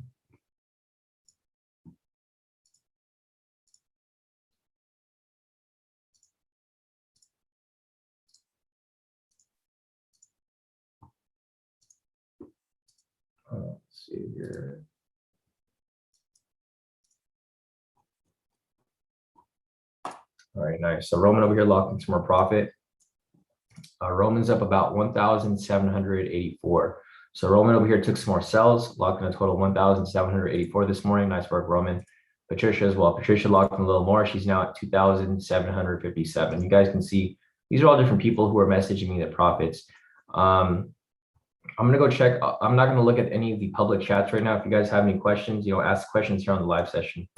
Let's see here. All right, nice. So Roman over here locked in some more profit. Roman's up about 1,784. So Roman over here took some more sells, locked in a total 1,784 this morning. Nice work, Roman. Patricia as well. Patricia locked in a little more. She's now at 2,757. You guys can see these are all different people who are messaging me the profits. I'm going to go check. I'm not going to look at any of the public chats right now. If you guys have any questions, ask questions here on the live session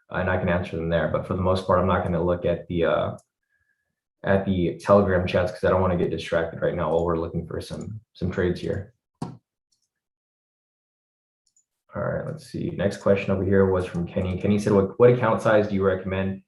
and I can answer them there. But for the most part, I'm not going to look at the Telegram chats because I don't want to get distracted right now while we're looking for some trades here. All right, let's see. Next question over here was from Kenny. Kenny said, what account size do you recommend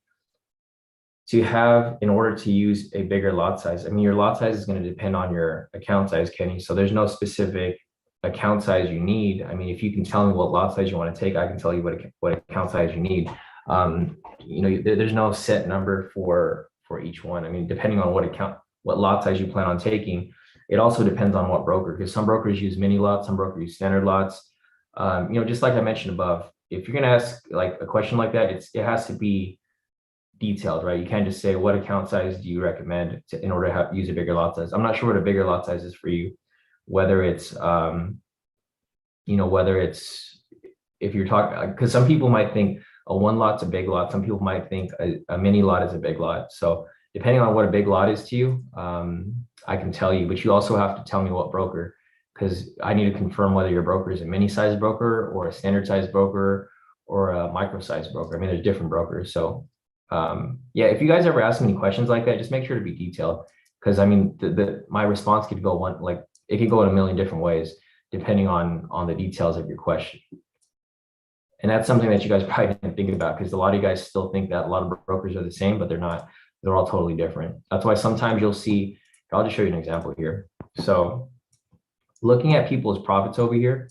to have in order to use a bigger lot size? I mean, your lot size is going to depend on your account size, Kenny. So there's no specific account size you need. I mean, if you can tell me what lot size you want to take, I can tell you what account size you need. There's no set number for each one. I mean, depending on what lot size you plan on taking, it also depends on what broker, because some brokers use mini lots, some brokers use standard lots. Just like I mentioned above, if you're going to ask like a question like that, it has to be detailed, right? You can't just say, what account size do you recommend in order to use a bigger lot size? I'm not sure what a bigger lot size is for you, whether it's, if you're talking, because some people might think a 1 lot's a big lot. Some people might think a mini lot is a big lot. So depending on what a big lot is to you, I can tell you, but you also have to tell me what broker, because I need to confirm whether your broker is a mini size broker or a standard size broker or a micro size broker. I mean, there's different brokers. So yeah, if you guys ever ask me any questions like that, just make sure to be detailed, because I mean, my response could go it could go in a million different ways depending on the details of your question. And that's something that you guys probably didn't think about, because a lot of you guys still think that a lot of brokers are the same, but they're not. They're all totally different. That's why sometimes you'll see, I'll just show you an example here. So looking at people's profits over here.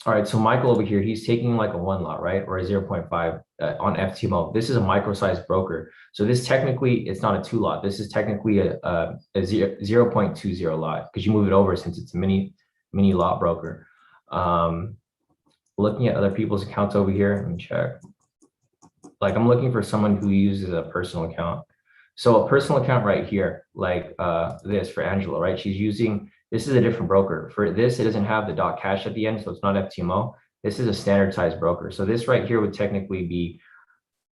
All right, so Michael over here, he's taking like a 1 lot, right? Or a 0.5 on FTMO. This is a micro-sized broker. So this technically, it's not a 2 lot. This is technically a 0.20 lot, because you move it over since it's a mini lot broker. Looking at other people's accounts over here, let me check. Like I'm looking for someone who uses a personal account. So a personal account right here, like this for Angela, right? She's using, this is a different broker. For this, it doesn't have the .cash at the end, so it's not FTMO. This is a standard size broker. So this right here would technically be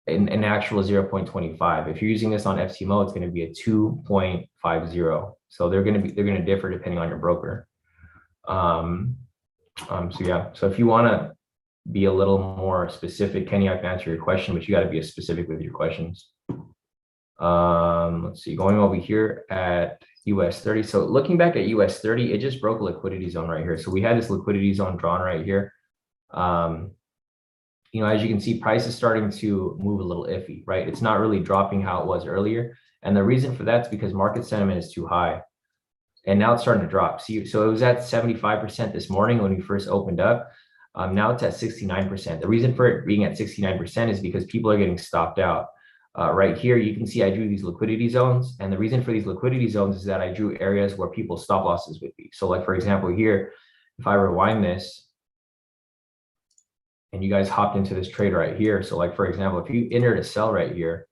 an actual 0.25. If you're using this on FTMO, it's going to be a 2.50. So they're going to differ depending on your broker. So yeah, so if you want to be a little more specific, Kenny, I can answer your question, but you got to be as specific with your questions. Let's see, going over here at US 30. So looking back at US 30, it just broke a liquidity zone right here. So we had this liquidity zone drawn right here. You know, as you can see, price is starting to move a little iffy, right? It's not really dropping how it was earlier. And the reason for that is because market sentiment is too high. And now it's starting to drop. See, so it was at 75% this morning when we first opened up. Now it's at 69%. The reason for it being at 69% is because people are getting stopped out. Right here, you can see I drew these liquidity zones. And the reason for these liquidity zones is that I drew areas where people's stop losses would be. So like, for example, here, if I rewind this, and you guys hopped into this trade right here. So like, for example, if you entered a sell right here,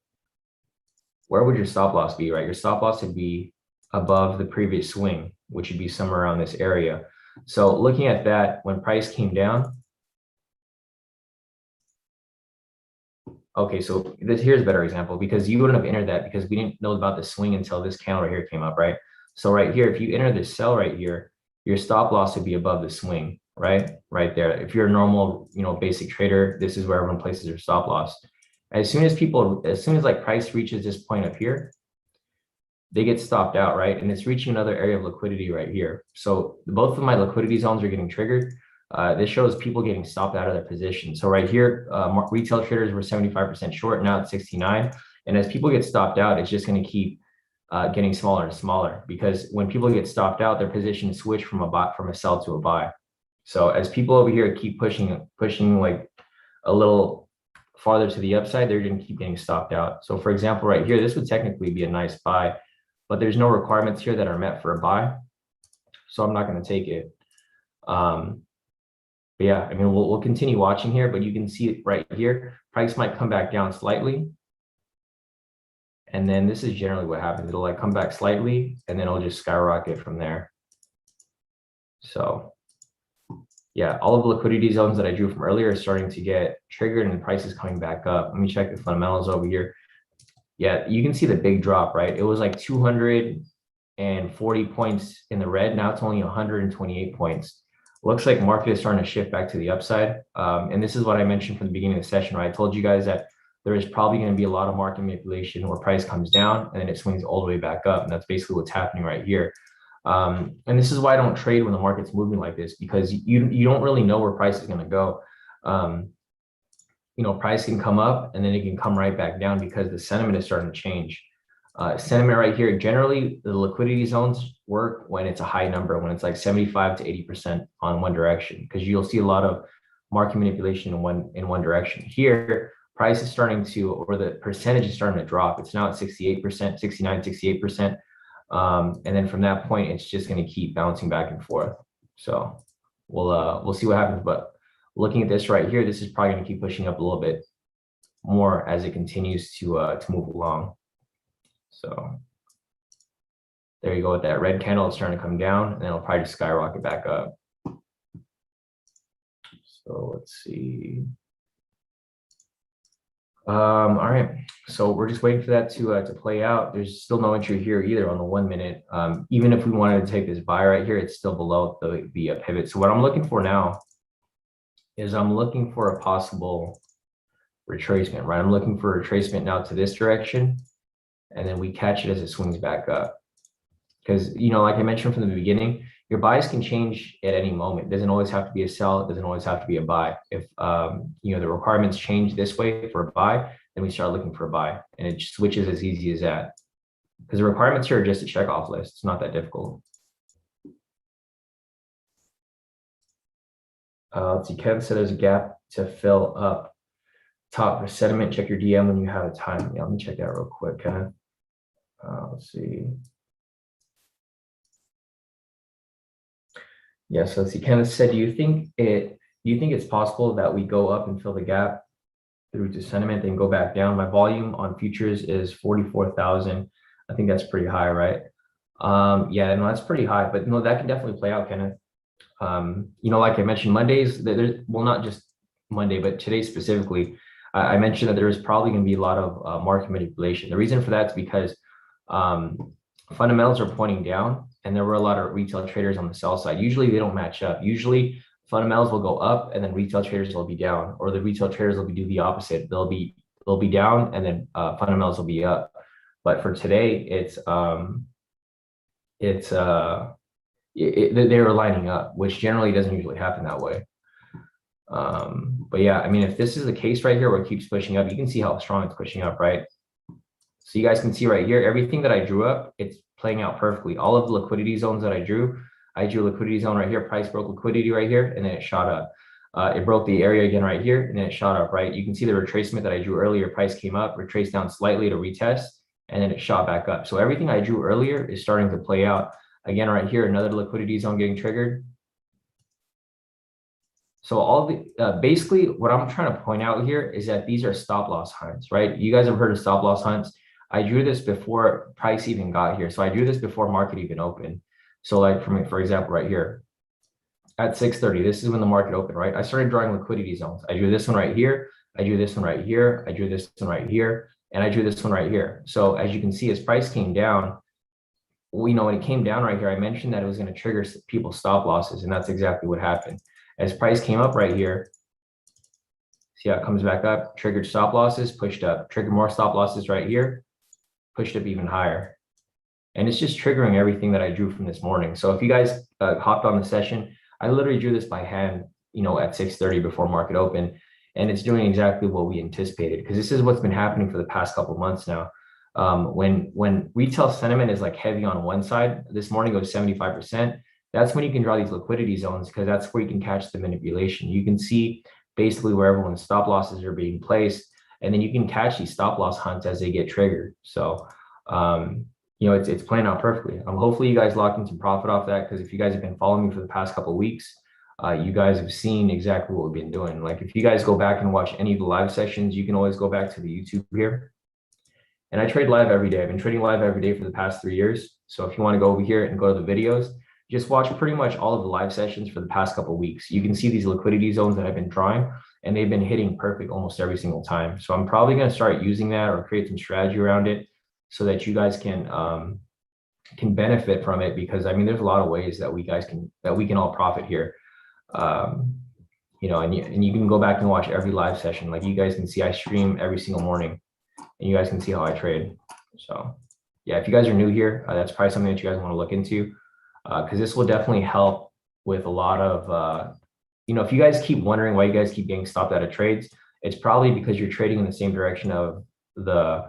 where would your stop loss be, right? Your stop loss would be above the previous swing, which would be somewhere around this area. So looking at that, when price came down, okay, so here's a better example, because you wouldn't have entered that because we didn't know about the swing until this candle right here came up, right? So right here, if you enter this sell right here, your stop loss would be above the swing, right? Right there. If you're a normal, you know, basic trader, this is where everyone places their stop loss. As soon as like price reaches this point up here, they get stopped out, right? And it's reaching another area of liquidity right here. So both of my liquidity zones are getting triggered. This shows people getting stopped out of their position. So right here, retail traders were 75% short, now it's 69. And as people get stopped out, it's just going to keep getting smaller and smaller, because when people get stopped out, their position switch from a sell to a buy. So as people over here keep pushing like a little farther to the upside, they're going to keep getting stopped out. So for example, right here, this would technically be a nice buy, but there's no requirements here that are met for a buy. So I'm not going to take it. But yeah, I mean, we'll continue watching here, but you can see it right here. Price might come back down slightly. And then this is generally what happens. It'll like come back slightly and then it'll just skyrocket from there. So yeah, all of the liquidity zones that I drew from earlier are starting to get triggered and the price is coming back up. Let me check the fundamentals over here. Yeah, you can see the big drop, right? It was like 240 points in the red. Now it's only 128 points. Looks like market is starting to shift back to the upside. And this is what I mentioned from the beginning of the session, right? I told you guys that there is probably going to be a lot of market manipulation where price comes down and then it swings all the way back up. And that's basically what's happening right here. And this is why I don't trade when the market's moving like this, because you don't really know where price is going to go. You know, price can come up and then it can come right back down because the sentiment is starting to change. Sentiment right here, generally the liquidity zones work when it's a high number, when it's like 75 to 80% on one direction, because you'll see a lot of market manipulation in one direction. Here, price is starting to, or the percentage is starting to drop. It's now at 68%, 69, 68%. And then from that point, it's just going to keep bouncing back and forth. So we'll see what happens. But looking at this right here, this is probably going to keep pushing up a little bit more as it continues to move along. So there you go with that red candle. It's starting to come down and then it'll probably just skyrocket back up. So let's see. All right, so we're just waiting for that to play out. There's still no entry here either on the 1 minute. Even if we wanted to take this buy right here, it's still below the pivot. So what I'm looking for now is I'm looking for a possible retracement, right? I'm looking for a retracement now to this direction, and then we catch it as it swings back up. Because, you know, like I mentioned from the beginning, your bias can change at any moment. It doesn't always have to be a sell. It doesn't always have to be a buy. If the requirements change this way for a buy, then we start looking for a buy, and it switches as easy as that. Because the requirements here are just a checkoff list. It's not that difficult. Let's see. Kevin said there's a gap to fill up top for sentiment. Check your DM when you have a time. Yeah, let me check that real quick, Kevin. Let's see. Yeah, so let's see. Kenneth said, do you think it's possible that we go up and fill the gap through to sentiment and go back down? My volume on futures is 44,000. I think that's pretty high, right? Yeah, no, that's pretty high, but no, that can definitely play out, Kenneth. Like I mentioned, Mondays, well, not just Monday, but today specifically, I mentioned that there is probably going to be a lot of market manipulation. The reason for that is because fundamentals are pointing down, and there were a lot of retail traders on the sell side. Usually they don't match up. Usually fundamentals will go up and then retail traders will be down, or the retail traders will do the opposite. They'll be down and then fundamentals will be up. But for today, they were lining up, which generally doesn't usually happen that way. But yeah, I mean, if this is the case right here where it keeps pushing up, you can see how strong it's pushing up, right? So you guys can see right here, everything that I drew up, it's playing out perfectly. All of the liquidity zones that I drew a liquidity zone right here, price broke liquidity right here, and then it shot up. It broke the area again right here, and then it shot up, right? You can see the retracement that I drew earlier, price came up, retraced down slightly to retest, and then it shot back up. So everything I drew earlier is starting to play out. Again, right here, another liquidity zone getting triggered. So all the basically what I'm trying to point out here is that these are stop loss hunts, right? You guys have heard of stop loss hunts. I drew this before price even got here. So I drew this before market even opened. So like for example, right here at 6:30, this is when the market opened, right? I started drawing liquidity zones. I drew this one right here. I drew this one right here. I drew this one right here. And I drew this one right here. So as you can see, as price came down, when it came down right here, I mentioned that it was going to trigger people's stop losses. And that's exactly what happened. As price came up right here, see how it comes back up, triggered stop losses, pushed up, triggered more stop losses right here, pushed up even higher. And it's just triggering everything that I drew from this morning. So if you guys hopped on the session, I literally drew this by hand, at 6:30 before market open, and it's doing exactly what we anticipated, because this is what's been happening for the past couple of months now. When retail sentiment is like heavy on one side, this morning it was 75%. That's when you can draw these liquidity zones, because that's where you can catch the manipulation. You can see basically where everyone's stop losses are being placed, and then you can catch these stop loss hunts as they get triggered. So, it's playing out perfectly. Hopefully you guys locked in some profit off that, because if you guys have been following me for the past couple of weeks, you guys have seen exactly what we've been doing. Like if you guys go back and watch any of the live sessions, you can always go back to the YouTube here. And I trade live every day. I've been trading live every day for the past 3 years. So if you want to go over here and go to the videos, just watch pretty much all of the live sessions for the past couple of weeks. You can see these liquidity zones that I've been drawing, and they've been hitting perfect almost every single time. So I'm probably going to start using that or create some strategy around it so that you guys can benefit from it, because I mean, there's a lot of ways that we can all profit here. And you can go back and watch every live session. Like you guys can see, I stream every single morning, and you guys can see how I trade. So yeah, if you guys are new here, that's probably something that you guys want to look into, because this will definitely help with a lot of, if you guys keep wondering why you guys keep getting stopped out of trades, it's probably because you're trading in the same direction of the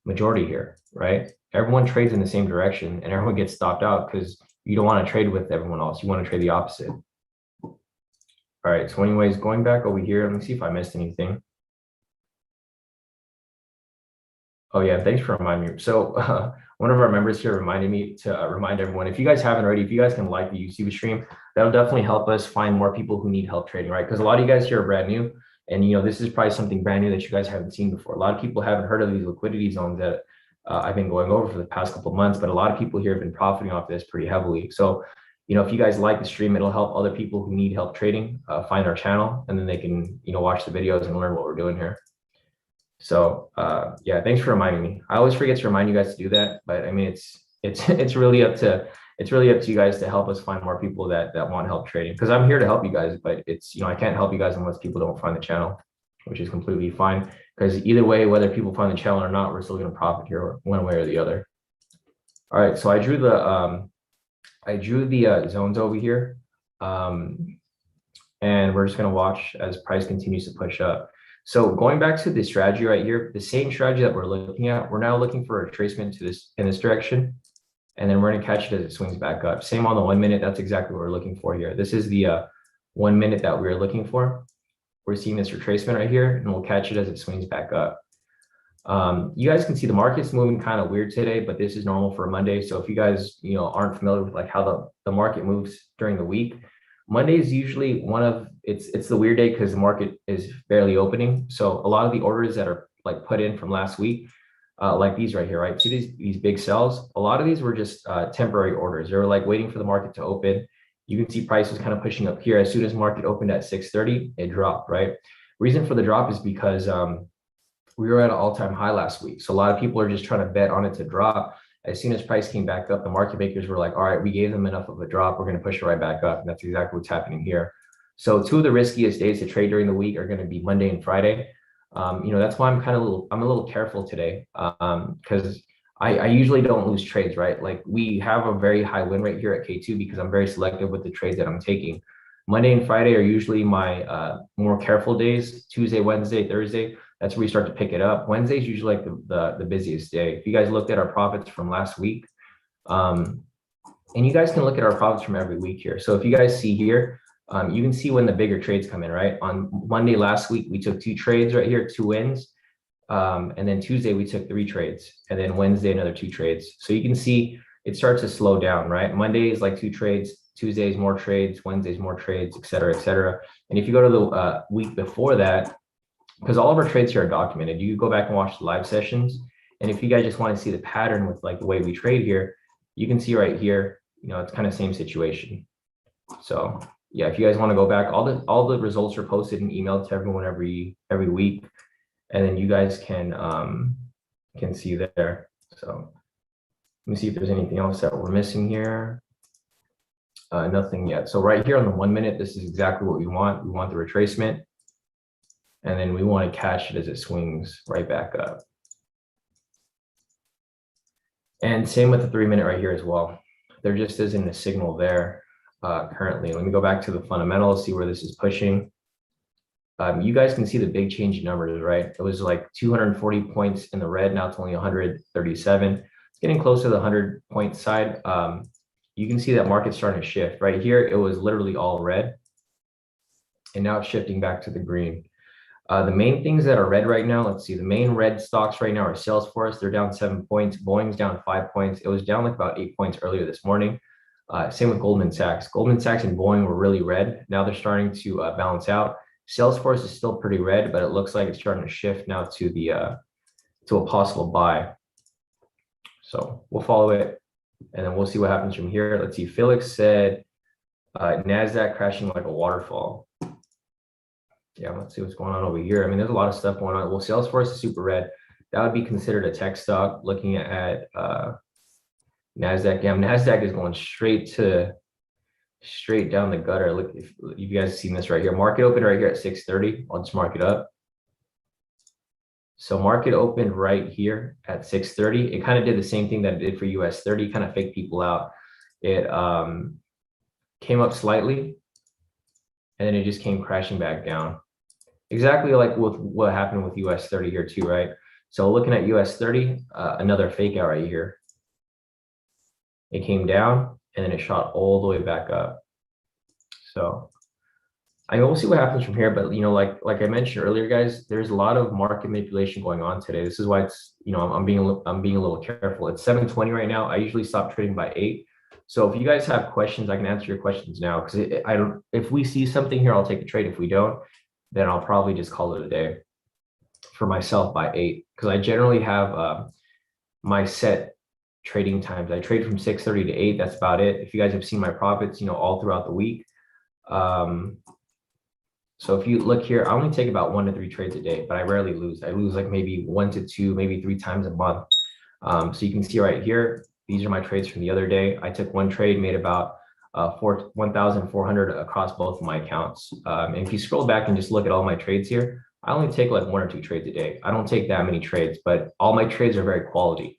majority here, right? Everyone trades in the same direction, and everyone gets stopped out because you don't want to trade with everyone else. You want to trade the opposite. All right, so anyways, going back over here, let me see if I missed anything. Oh yeah, thanks for reminding me. So one of our members here reminded me to remind everyone, if you guys haven't already, if you guys can like the YouTube stream, that'll definitely help us find more people who need help trading, right? Because a lot of you guys here are brand new, and this is probably something brand new that you guys haven't seen before. A lot of people haven't heard of these liquidity zones that I've been going over for the past couple of months, but a lot of people here have been profiting off this pretty heavily. So, if you guys like the stream, it'll help other people who need help trading find our channel, and then they can, watch the videos and learn what we're doing here. So yeah, thanks for reminding me. I always forget to remind you guys to do that, but I mean, it's really up to you guys to help us find more people that want help trading, because I'm here to help you guys, but it's, I can't help you guys unless people don't find the channel, which is completely fine, because either way, whether people find the channel or not, we're still going to profit here one way or the other. All right, so I drew the I drew the zones over here. And we're just going to watch as price continues to push up. So going back to the strategy right here, the same strategy that we're looking at, we're now looking for a retracement to this in this direction. And then we're going to catch it as it swings back up. Same on the 1 minute. That's exactly what we're looking for here. This is the 1 minute that we're looking for. We're seeing this retracement right here, and we'll catch it as it swings back up. You guys can see the market's moving kind of weird today, but this is normal for a Monday. So if you guys, aren't familiar with like how the market moves during the week, Monday is usually it's the weird day because the market is barely opening. So a lot of the orders that are like put in from last week, like these right here, right? See these big sells? A lot of these were just temporary orders. They were like waiting for the market to open. You can see prices kind of pushing up here. As soon as market opened at 6:30, it dropped, right? Reason for the drop is because we were at an all-time high last week. So a lot of people are just trying to bet on it to drop. As soon as price came back up, the market makers were like, all right, we gave them enough of a drop. We're going to push it right back up. And that's exactly what's happening here. So two of the riskiest days to trade during the week are going to be Monday and Friday. That's why I'm a little careful today because I usually don't lose trades, right? Like we have a very high win rate here at K2 because I'm very selective with the trades that I'm taking. Monday and Friday are usually my more careful days. Tuesday, Wednesday, Thursday, that's where we start to pick it up. Wednesday is usually like the busiest day. If you guys looked at our profits from last week, and you guys can look at our profits from every week here. So if you guys see here, you can see when the bigger trades come in, right? On Monday last week, we took 2 trades right here, 2 wins. And then Tuesday, we took 3 trades. And then Wednesday, another 2 trades. So you can see it starts to slow down, right? Monday is like 2 trades. Tuesdays, more trades. Wednesdays, more trades, et cetera, et cetera. And if you go to the week before that, because all of our trades here are documented, you go back and watch the live sessions. And if you guys just want to see the pattern with like the way we trade here, you can see right here, it's kind of same situation. So yeah, if you guys want to go back, all the results are posted and emailed to everyone every week. And then you guys can see there. So let me see if there's anything else that we're missing here. Nothing yet. So right here on the 1 minute, this is exactly what we want. We want the retracement. And then we want to catch it as it swings right back up. And same with the 3 minute right here as well. There just isn't a signal there currently. Let me go back to the fundamentals, see where this is pushing. You guys can see the big change in numbers, right? It was like 240 points in the red. Now it's only 137. It's getting close to the 100-point side. You can see that market's starting to shift. Right here, it was literally all red. And now it's shifting back to the green. The main things that are red right now, let's see, the main red stocks right now are Salesforce. They're down 7 points. Boeing's down 5 points. It was down like about 8 points earlier this morning. Same with Goldman Sachs. Goldman Sachs and Boeing were really red. Now they're starting to balance out. Salesforce is still pretty red, but it looks like it's starting to shift now to to a possible buy. So we'll follow it, and then we'll see what happens from here. Let's see. Felix said NASDAQ crashing like a waterfall. Yeah, let's see what's going on over here. I mean, there's a lot of stuff going on. Well, Salesforce is super red. That would be considered a tech stock. Looking at NASDAQ, yeah, NASDAQ is going straight down the gutter. Look, if you guys have seen this right here, market opened right here at 6:30. I'll just mark it up. So market opened right here at 6:30. It kind of did the same thing that it did for US 30, kind of faked people out. It came up slightly, and then it just came crashing back down. Exactly like with what happened with US 30 here too, right? So looking at US 30, another fake out right here. It came down and then it shot all the way back up. So I mean, we'll see what happens from here, but like I mentioned earlier, guys, there's a lot of market manipulation going on today. This is why it's, I'm being a little careful. It's 7:20 right now. I usually stop trading by 8. So if you guys have questions, I can answer your questions now, because if we see something here, I'll take a trade. If we don't, then I'll probably just call it a day for myself by 8, because I generally have my set trading times. I trade from 6:30 to 8. That's about it. If you guys have seen my profits, all throughout the week. So if you look here, I only take about 1 to 3 trades a day, but I rarely lose. I lose like maybe 1 to 2, maybe 3 times a month. So you can see right here, these are my trades from the other day. I took 1 trade, made about 1,400 across both of my accounts. And if you scroll back and just look at all my trades here, I only take like 1 or 2 trades a day. I don't take that many trades, but all my trades are very quality.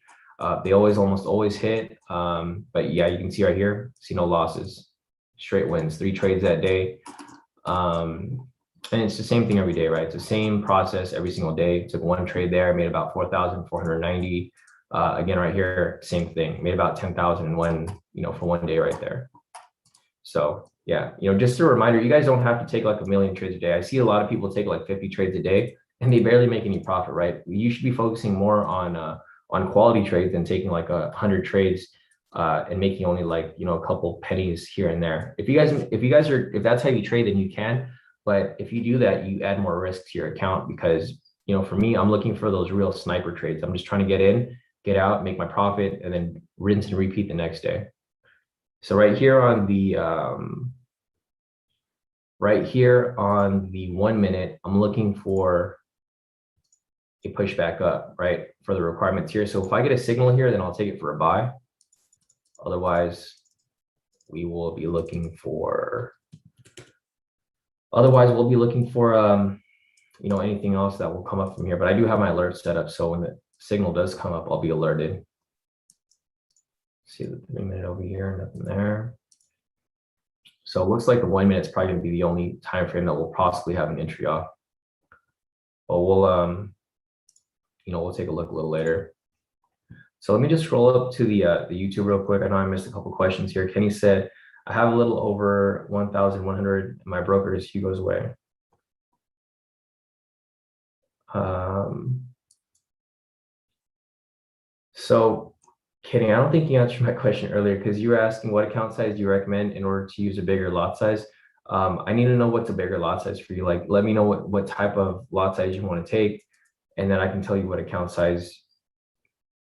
They almost always hit. But yeah, you can see right here, see no losses, straight wins, 3 trades that day. And it's the same thing every day, right? It's the same process every single day. Took 1 trade there, made about 4,490. Again, right here, same thing, made about 10,000 in one, for 1 day right there. So yeah, just a reminder, you guys don't have to take like a million trades a day. I see a lot of people take like 50 trades a day and they barely make any profit, right? You should be focusing more on quality trades than taking like 100 trades and making only like, a couple pennies here and there. If that's how you trade, then you can. But if you do that, you add more risk to your account because, for me, I'm looking for those real sniper trades. I'm just trying to get in, get out, make my profit, and then rinse and repeat the next day. So right here on the 1 minute, I'm looking for a push back up, right, for the requirements here. So if I get a signal here, then I'll take it for a buy. Otherwise, we'll be looking for anything else that will come up from here. But I do have my alert set up, so when the signal does come up, I'll be alerted. See the 3 minute over here, nothing there. So it looks like the 1 minute is probably going to be the only time frame that we'll possibly have an entry off. But we'll we'll take a look a little later. So let me just scroll up to the YouTube real quick. I know I missed a couple questions here. Kenny said, I have a little over 1,100. My broker is Hugo's Way. So kidding, I don't think you answered my question earlier because you were asking what account size do you recommend in order to use a bigger lot size. I need to know what's a bigger lot size for you. Like, let me know what type of lot size you want to take, and then I can tell you what account size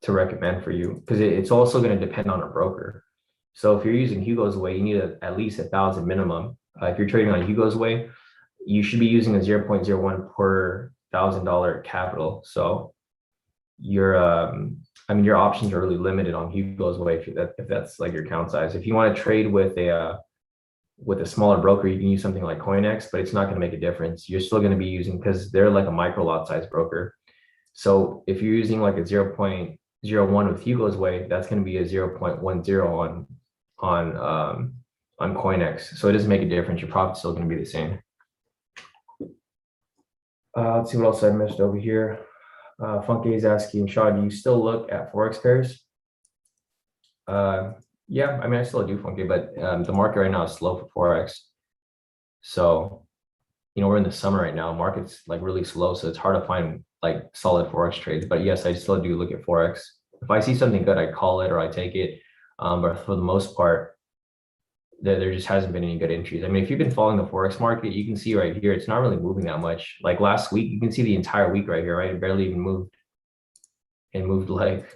to recommend for you, because it's also going to depend on a broker. So if you're using Hugo's Way, you need at least 1,000 minimum. If you're trading on Hugo's Way, you should be using a 0.01 per $1,000 capital. So your options are really limited on Hugo's Way if that's like your account size. If you want to trade with a smaller broker, you can use something like CoinEx, but it's not going to make a difference. You're still going to be using, because they're like a micro lot size broker. So if you're using like a 0.01 with Hugo's Way, that's going to be a 0.10 on CoinEx. So it doesn't make a difference. Your profit's still going to be the same. Let's see what else I missed over here. Funky is asking, Shawn, do you still look at Forex pairs? Yeah, I still do, Funky, but the market right now is slow for Forex. So, we're in the summer right now. Market's like really slow, so it's hard to find like solid Forex trades. But yes, I still do look at Forex. If I see something good, I call it or I take it. But for the most part, there just hasn't been any good entries. If you've been following the Forex market, you can see right here, it's not really moving that much. Like last week, you can see the entire week right here, right? It barely even moved. It moved like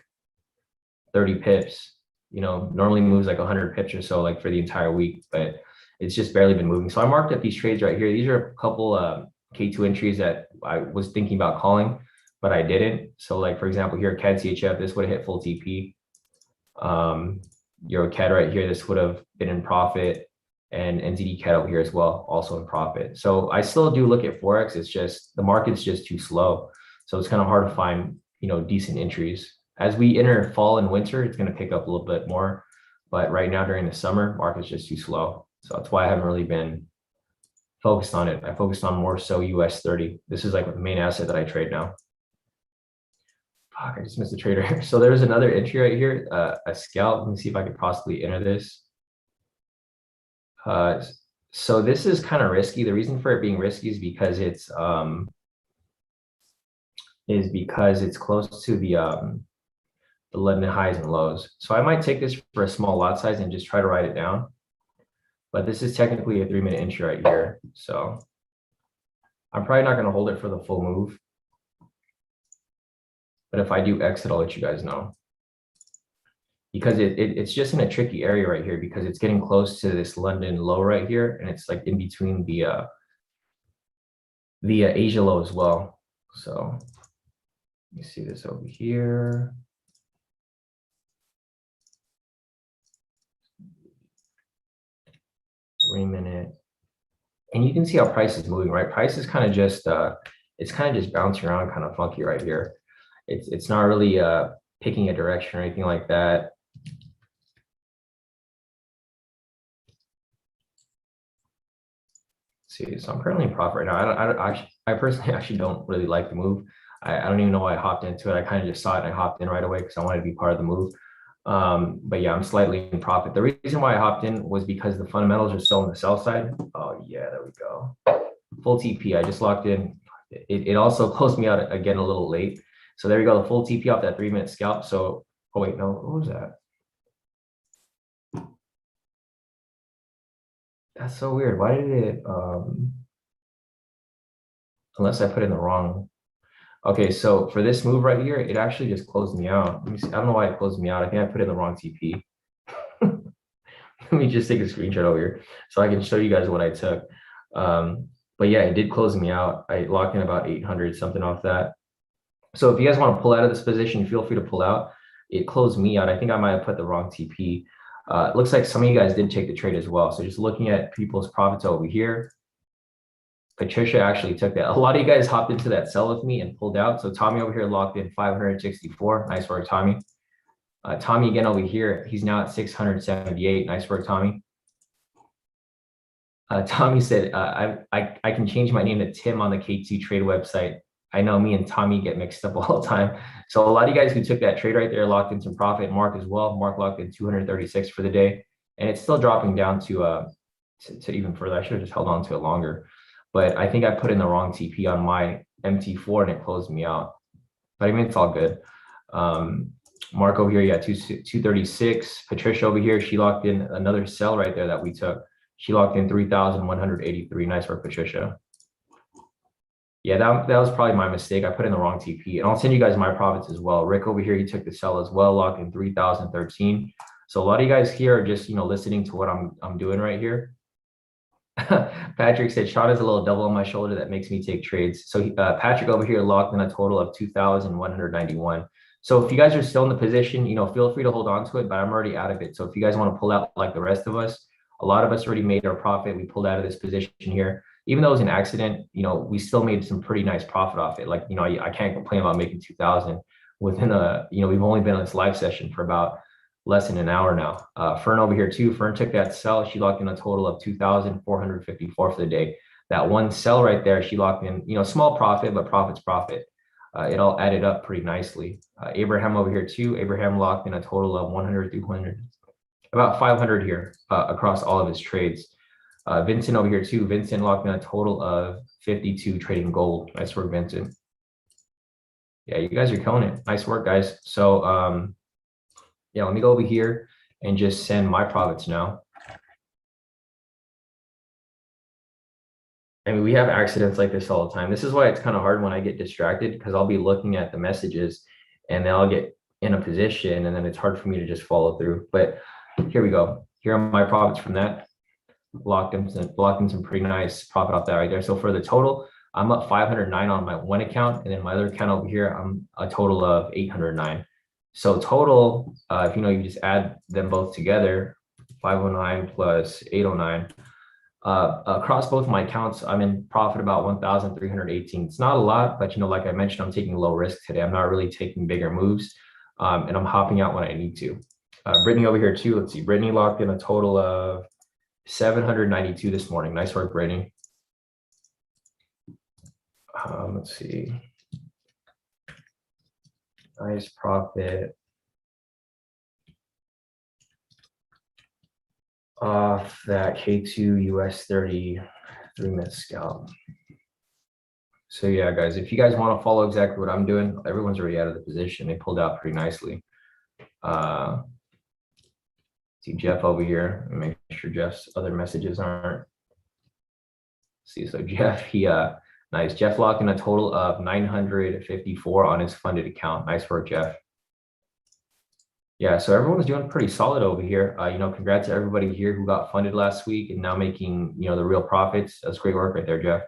30 pips. Normally moves like 100 pips or so, like for the entire week, but it's just barely been moving. So I marked up these trades right here. These are a couple K2 entries that I was thinking about calling, but I didn't. So like, for example, here, CAD CHF, this would have hit full TP. Euro CAD right here, this would have been in profit, and NZD CAD over here as well, also in profit. So I still do look at Forex. It's just the market's just too slow. So it's kind of hard to find, decent entries. As we enter fall and winter, it's going to pick up a little bit more. But right now during the summer, market's just too slow. So that's why I haven't really been focused on it. I focused on more so US 30. This is like the main asset that I trade now. Fuck, I just missed the trader. So there's another entry right here, a scalp. Let me see if I could possibly enter this. So this is kind of risky. The reason for it being risky is because it's close to the London highs and lows. So I might take this for a small lot size and just try to write it down. But this is technically a 3 minute entry right here. So I'm probably not going to hold it for the full move. But if I do exit, I'll let you guys know. Because it's just in a tricky area right here, because it's getting close to this London low right here. And it's like in between the Asia low as well. So let me see this over here. 3 minute. And you can see how price is moving, right? Price is kind of just, it's kind of just bouncing around kind of funky right here. It's not really picking a direction or anything like that. See, so I'm currently in profit right now. I personally actually don't really like the move. I don't even know why I hopped into it. I kind of just saw it and I hopped in right away because I wanted to be part of the move. But yeah, I'm slightly in profit. The reason why I hopped in was because the fundamentals are still on the sell side. Oh yeah, there we go. Full TP. I just locked in. It also closed me out again a little late. So there you go, the full TP off that 3-minute scalp. So, oh wait, no, what was that? That's so weird. Why did it, unless I put in the wrong. Okay, so for this move right here, it actually just closed me out. Let me see. I don't know why it closed me out. I think I put in the wrong TP. Let me just take a screenshot over here so I can show you guys what I took. But yeah, it did close me out. I locked in about 800 something off that. So if you guys want to pull out of this position, feel free to pull out. It closed me out. I think I might have put the wrong TP. It looks like some of you guys did take the trade as well. So just looking at people's profits over here, Patricia actually took that. A lot of you guys hopped into that sell with me and pulled out. So Tommy over here locked in 564. Nice work, Tommy. Tommy again over here, he's now at 678. Nice work, Tommy. Tommy said, I can change my name to Tim on the K² Trade website. I know me and Tommy get mixed up all the time. So a lot of you guys who took that trade right there locked in some profit. Mark as well. Mark locked in 236 for the day. And it's still dropping down to even further. I should have just held on to it longer. But I think I put in the wrong TP on my MT4 and it closed me out. But I mean, it's all good. Mark over here, yeah, 236. Patricia over here, she locked in another sell right there that we took. She locked in 3,183. Nice work, Patricia. Yeah, that was probably my mistake. I put in the wrong TP. And I'll send you guys my profits as well. Rick over here, he took the sell as well, locked in 3,013. So a lot of you guys here are just, listening to what I'm doing right here. Patrick said, Shawn is a little devil on my shoulder that makes me take trades. So Patrick over here locked in a total of 2,191. So if you guys are still in the position, feel free to hold on to it, but I'm already out of it. So if you guys want to pull out like the rest of us, a lot of us already made our profit. We pulled out of this position here. Even though it was an accident, we still made some pretty nice profit off it. Like, I can't complain about making 2,000 within we've only been on this live session for about less than an hour now. Fern over here too. Fern took that sell. She locked in a total of 2,454 for the day. That one sell right there, she locked in, small profit, but profit's profit. It all added up pretty nicely. Abraham over here too. Abraham locked in a total of 100, 200, about 500 here across all of his trades. Vincent over here too. Vincent locked in a total of 52 trading gold. Nice work, Vincent. Yeah, you guys are killing it. Nice work, guys. So yeah, let me go over here and just send my profits now. I mean, we have accidents like this all the time. This is why it's kind of hard when I get distracted, because I'll be looking at the messages and then I'll get in a position and then it's hard for me to just follow through. But here we go. Here are my profits from that. Locked in some pretty nice profit off that right there. So for the total, I'm up 509 on my one account, and then my other account over here, I'm a total of 809. So total, if you just add them both together, 509 plus 809. Across both my accounts, I'm in profit about 1,318. It's not a lot, but like I mentioned, I'm taking low risk today. I'm not really taking bigger moves, and I'm hopping out when I need to. Brittany over here too. Let's see. Brittany locked in a total of 792 this morning. Nice work, Brittany. Let's see. Nice profit off that K2 US 30 3-minute scalp. So yeah, guys, if you guys want to follow exactly what I'm doing, everyone's already out of the position. They pulled out pretty nicely. See Jeff over here. Make sure Jeff's other messages aren't. See, so Jeff, nice. Jeff locked in a total of 954 on his funded account. Nice work, Jeff. Yeah, so everyone's doing pretty solid over here. Congrats to everybody here who got funded last week and now making, the real profits. That's great work right there, Jeff.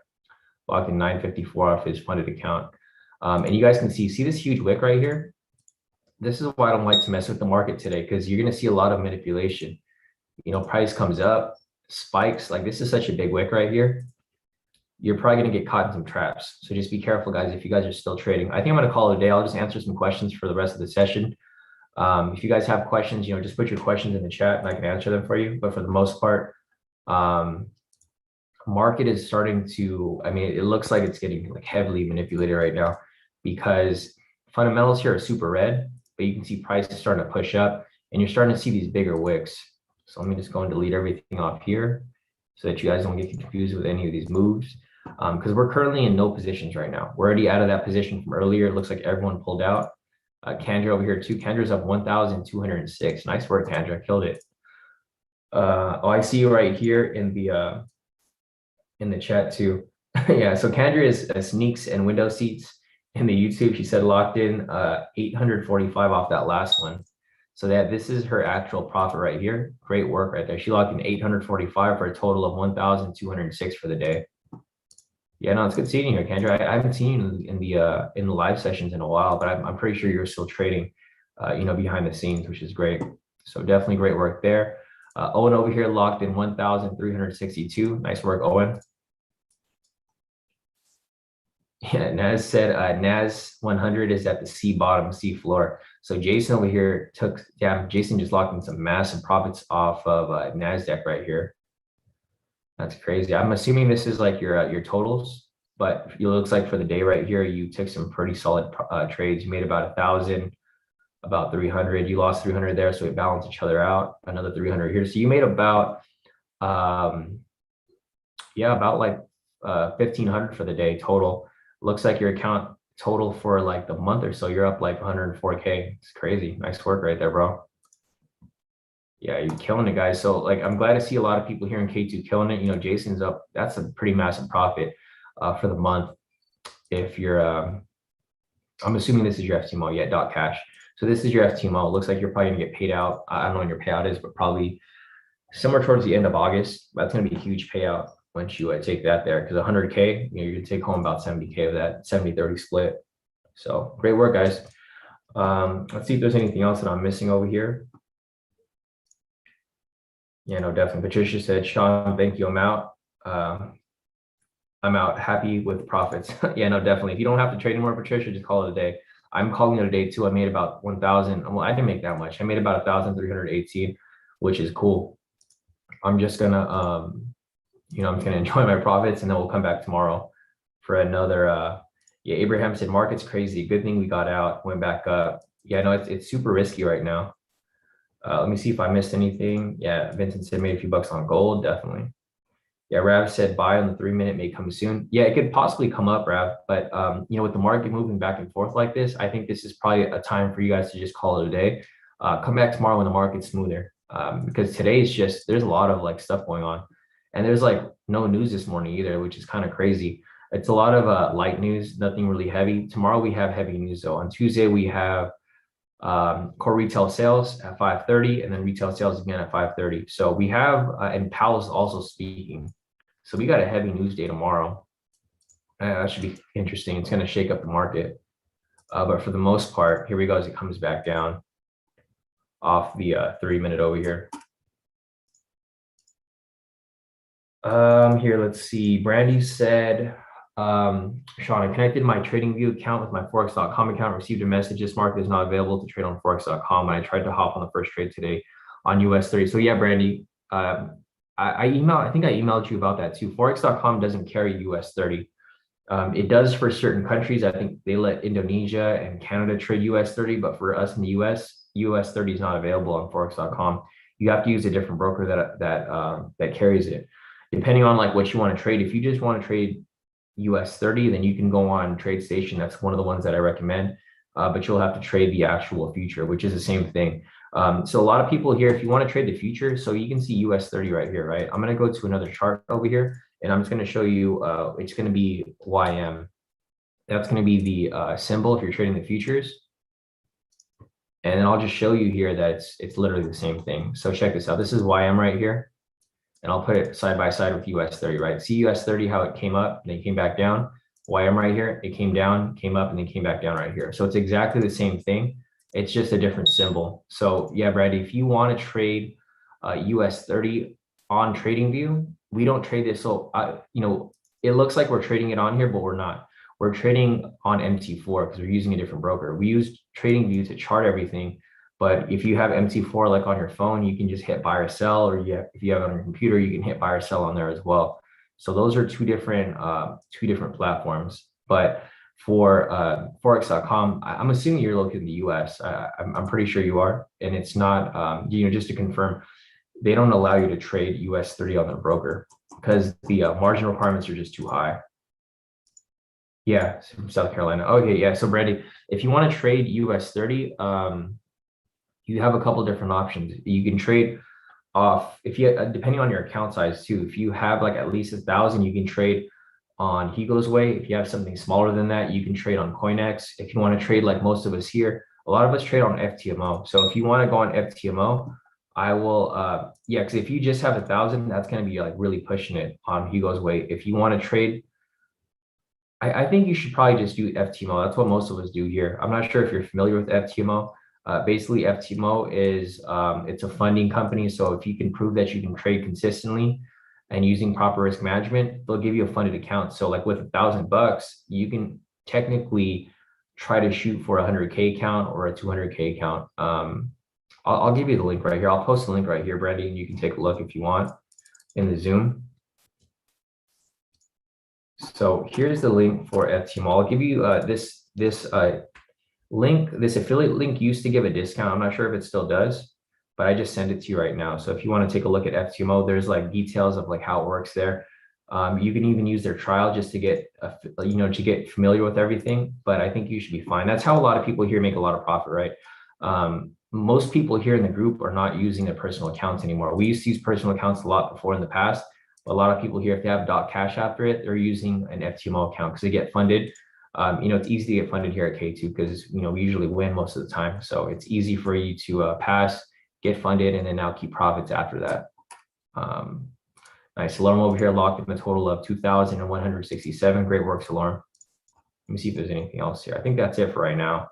Locked in 954 off his funded account. And you guys can see this huge wick right here. This is why I don't like to mess with the market today, because you're going to see a lot of manipulation. Price comes up, spikes. Like, this is such a big wick right here. you're probably going to get caught in some traps. So just be careful, guys, if you guys are still trading. I think I'm going to call it a day. I'll just answer some questions for the rest of the session. If you guys have questions, just put your questions in the chat and I can answer them for you. But for the most part, market is starting to, it looks like it's getting like heavily manipulated right now because fundamentals here are super red, but you can see prices starting to push up and you're starting to see these bigger wicks. So let me just go and delete everything off here so that you guys don't get confused with any of these moves. Because we're currently in no positions right now. We're already out of that position from earlier. It looks like everyone pulled out. Kendra over here too. Kendra's up 1,206. Nice work, Kendra. Killed it. I see you right here in the chat too. Yeah, so Kendra is sneaks and window seats in the YouTube. She said locked in 845 off that last one. So that this is her actual profit right here. Great work right there. She locked in 845 for a total of 1,206 for the day. Yeah, no, it's good seeing you here, Kendra. I haven't seen you in the live sessions in a while, but I'm pretty sure you're still trading, behind the scenes, which is great. So definitely great work there. Owen over here locked in 1,362. Nice work, Owen. Yeah, Naz said Naz 100 is at the C bottom, C floor. So Jason over here Jason just locked in some massive profits off of NASDAQ right here. That's crazy. I'm assuming this is like your totals, but it looks like for the day right here, you took some pretty solid trades. You made about 1,000, about 300. You lost 300 there, so it balanced each other out. Another 300 here. So you made about, about like 1,500 for the day total. Looks like your account total for like the month or so, you're up like 104K. It's crazy. Nice work right there, bro. Yeah, you're killing it, guys. So like, I'm glad to see a lot of people here in K2 killing it. Jason's up. That's a pretty massive profit for the month. If you're, I'm assuming this is your FTMO, yeah, .cash. So this is your FTMO. It looks like you're probably gonna get paid out. I don't know when your payout is, but probably somewhere towards the end of August. That's gonna be a huge payout once you take that there, because 100K, you're gonna take home about 70K of that 70-30 split. So great work, guys. Let's see if there's anything else that I'm missing over here. Yeah, no, definitely. Patricia said, Shawn, thank you. I'm out. I'm out. Happy with profits. Yeah, no, definitely. If you don't have to trade anymore, Patricia, just call it a day. I'm calling it a day too. I made about 1,000. Well, I didn't make that much. I made about 1,318, which is cool. I'm just gonna, I'm gonna enjoy my profits, and then we'll come back tomorrow for another. Yeah, Abraham said market's crazy. Good thing we got out, went back up. Yeah, no, it's super risky right now. Let me see if I missed anything. Yeah, Vincent said made a few bucks on gold, definitely. Yeah, Rav said buy on the 3-minute may come soon. Yeah, it could possibly come up, Rav, but with the market moving back and forth like this, I think this is probably a time for you guys to just call it a day. Come back tomorrow when the market's smoother, because today is just, there's a lot of like stuff going on, and there's like no news this morning either, which is kind of crazy. It's a lot of light news, nothing really heavy. Tomorrow we have heavy news though. On Tuesday we have core retail sales at 5:30, and then retail sales again at 5:30. So we have, and Powell's also speaking. So we got a heavy news day tomorrow. That should be interesting. It's going to shake up the market. But for the most part, here we go as it comes back down off the 3-minute over here. Here, let's see. Brandy said, Shawn, I connected my TradingView account with my forex.com account, received a message, this market is not available to trade on forex.com. And I tried to hop on the first trade today on US 30. So yeah, Brandy, I think I emailed you about that too. Forex.com doesn't carry US 30. It does for certain countries. I think they let Indonesia and Canada trade US 30, but for us in the US 30 is not available on Forex.com. You have to use a different broker that carries it. Depending on like what you want to trade. If you just want to trade US 30, then you can go on TradeStation. That's one of the ones that I recommend. But you'll have to trade the actual future, which is the same thing. So a lot of people here, if you want to trade the future, so you can see US 30 right here, right? I'm going to go to another chart over here, and I'm just going to show you, it's going to be YM. That's going to be the symbol if you're trading the futures. And then I'll just show you here that it's literally the same thing. So check this out. This is YM right here. And I'll put it side by side with US 30, right? See US 30, how it came up, and then came back down. YM right here, it came down, came up, and then came back down right here. So it's exactly the same thing. It's just a different symbol. So yeah, Brady, if you want to trade US 30 on TradingView, we don't trade this. So it looks like we're trading it on here, but we're not. We're trading on MT4 because we're using a different broker. We use TradingView to chart everything, but if you have MT4 like on your phone, you can just hit buy or sell, or if you have it on your computer, you can hit buy or sell on there as well. So those are two different platforms. But for forex.com, I'm assuming you're located in the US. I'm pretty sure you are, and it's not just to confirm, they don't allow you to trade US 30 on their broker because the margin requirements are just too high. Yeah, from South Carolina. Okay, yeah. So Brady, if you want to trade US 30, you have a couple different options. You can trade off, if you depending on your account size too. If you have like at least 1,000, you can trade on Higo's way. If you have something smaller than that, you can trade on CoinEx. If you want to trade like most of us here, a lot of us trade on FTMO. So if you want to go on FTMO, I will yeah, because if you just have 1,000, that's going to be like really pushing it on Higo's way. If you want to trade, I think you should probably just do FTMO. That's what most of us do here. I'm not sure if you're familiar with FTMO. Basically, FTMO is it's a funding company. So if you can prove that you can trade consistently and using proper risk management, they'll give you a funded account. So like with $1,000, you can technically try to shoot for a 100K account or a 200K account. I'll give you the link right here. I'll post the link right here, Brandy, and you can take a look if you want in the Zoom. So here's the link for FTMO. I'll give you this link. This affiliate link used to give a discount. I'm not sure if it still does, but I just sent it to you right now. So if you want to take a look at FTMO, there's like details of like how it works there. You can even use their trial just to get to get familiar with everything. But I think you should be fine. That's how a lot of people here make a lot of profit, right? Most people here in the group are not using their personal accounts anymore. We used to use personal accounts a lot before in the past. But a lot of people here, if they have .cash after it, they're using an FTMO account because they get funded. It's easy to get funded here at K2 because we usually win most of the time. So it's easy for you to pass, get funded, and then now keep profits after that. Nice. Alarm over here locked in a total of 2,167. Great work, Alarm. Let me see if there's anything else here. I think that's it for right now.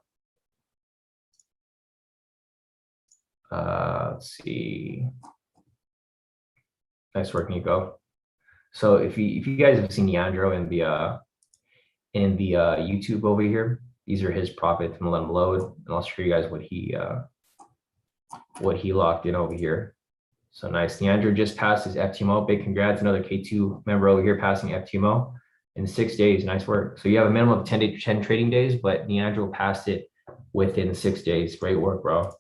Let's see. Nice work, Nico. So if you guys have seen Leandro in the YouTube over here, these are his profits. I'm gonna let him load, and I'll show you guys what he locked in over here. So nice. Leandro just passed his FTMO. Big congrats, another K2 member over here passing FTMO in 6 days. Nice work. So you have a minimum of 10 trading days, but Leandro passed it within 6 days. Great work, bro.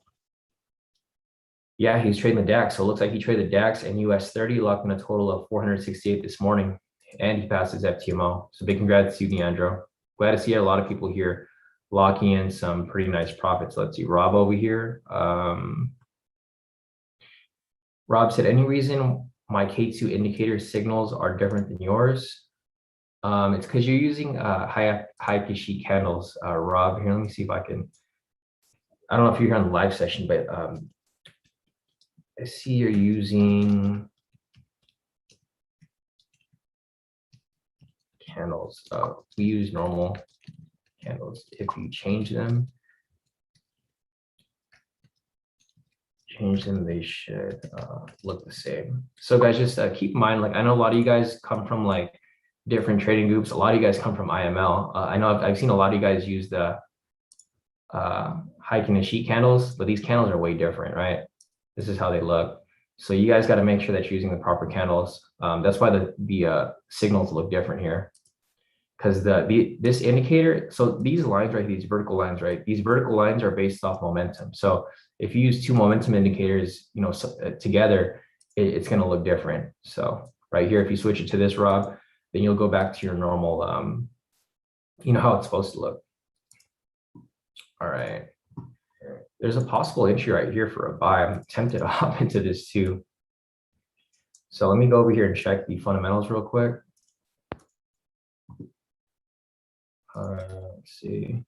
Yeah, he's trading the DAX. So it looks like he traded the DAX and US 30, locked in a total of 468 this morning, and he passed his FTMO. So big congrats to you, Leandro. Glad to see a lot of people here locking in some pretty nice profits. Let's see, Rob over here. Rob said, any reason my K2 indicator signals are different than yours? It's because you're using high sheet candles, Rob. Here, let me see if I can. I don't know if you're here on the live session, but I see you're using candles. We use normal candles. If you change them, they should look the same. So guys, just keep in mind, like I know a lot of you guys come from like different trading groups. A lot of you guys come from IML. I know I've seen a lot of you guys use the high sheet candles, but these candles are way different, right? This is how they look. So you guys got to make sure that you're using the proper candles. That's why the signals look different here. Because this indicator, so these lines right, these vertical lines, right? These vertical lines are based off momentum. So if you use two momentum indicators, together, it's going to look different. So right here, if you switch it to this, Rob, then you'll go back to your normal, how it's supposed to look. All right. There's a possible entry right here for a buy. I'm tempted to hop into this too. So let me go over here and check the fundamentals real quick. Let's see.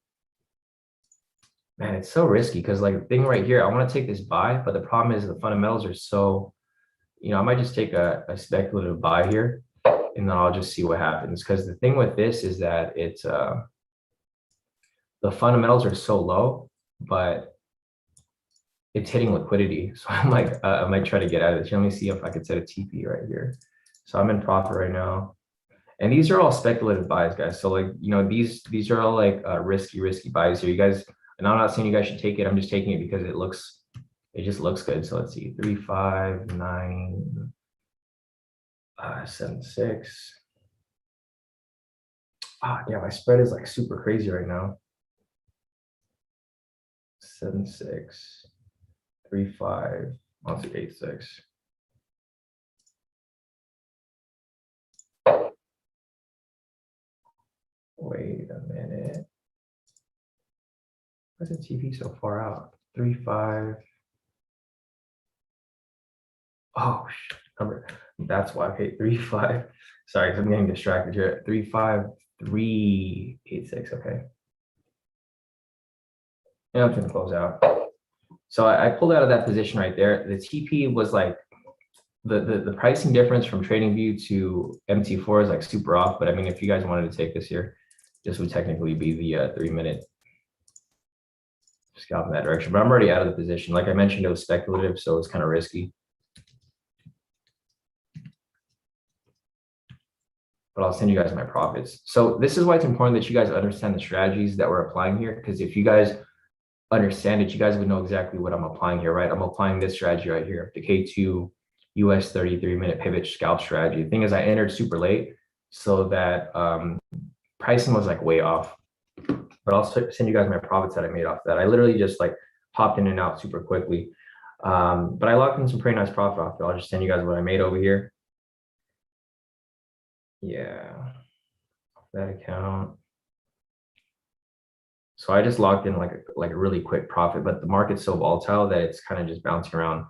Man, it's so risky because like the thing right here, I want to take this buy, but the problem is the fundamentals are so, I might just take a speculative buy here and then I'll just see what happens. Because the thing with this is that it's the fundamentals are so low, but it's hitting liquidity. So I'm like, I might try to get out of this. Let me see if I could set a TP right here. So I'm in profit right now. And these are all speculative buys, guys. So like, you know, these are all like risky buys here. You guys, and I'm not saying you guys should take it. I'm just taking it because it just looks good. So let's see, 3, 5, 9, 7, 6. Yeah, my spread is like super crazy right now. 7, 6, 3, 5, 8, 6. Wait a minute. Why is the TP so far out? 3, 5. Oh, number. That's why. Okay, 3, 5. Sorry, I'm getting distracted here. 3, 5, 3, 8, 6. Okay. And I'm going to close out. So I pulled out of that position right there. The TP was like the pricing difference from TradingView to MT4 is like super off. But I mean, if you guys wanted to take this here, this would technically be the 3-minute scalp in that direction. But I'm already out of the position. Like I mentioned, it was speculative, so it's kind of risky. But I'll send you guys my profits. So this is why it's important that you guys understand the strategies that we're applying here. Because if you guys understand it, you guys would know exactly what I'm applying here, right? I'm applying this strategy right here, the K2 US 33-minute pivot scalp strategy. The thing is, I entered super late, so that pricing was like way off. But I'll send you guys my profits that I made off that. I literally just like popped in and out super quickly. But I locked in some pretty nice profit off it. I'll just send you guys what I made over here. Yeah, that account. So I just locked in like a really quick profit, but the market's so volatile that it's kind of just bouncing around,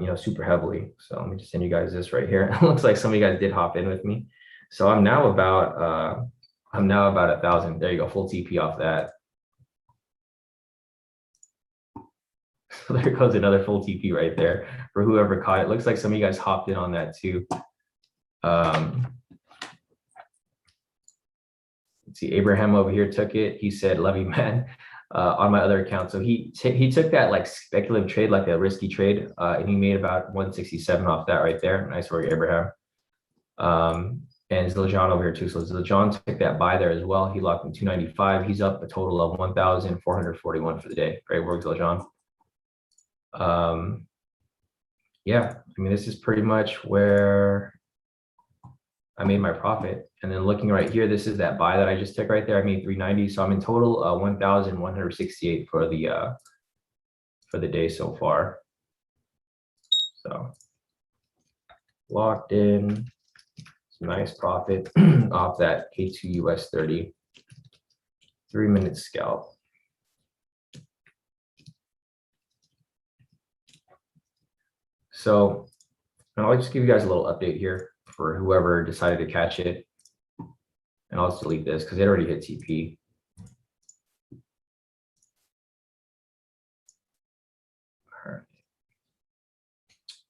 you know, super heavily. So let me just send you guys this right here. It looks like some of you guys did hop in with me. So I'm now about 1,000. There you go, full TP off that. So there goes another full TP right there for whoever caught it. Looks like some of you guys hopped in on that too. Let's see, Abraham over here took it. He said, "Love you, man," on my other account. So he took that like speculative trade, like a risky trade, and he made about 167 off that right there. Nice work, Abraham. And Ziljan over here too. So Ziljan took that buy there as well. He locked in 295. He's up a total of 1,441 for the day. Great work, Ziljan. Yeah, I mean, this is pretty much where I made my profit. And then looking right here, this is that buy that I just took right there. I made 390. So I'm in total 1,168 for the day so far. So locked in, some nice profit off that K2 US 30 3-minute scalp. So I'll just give you guys a little update here for whoever decided to catch it. And I'll just delete this because it already hit TP. All right.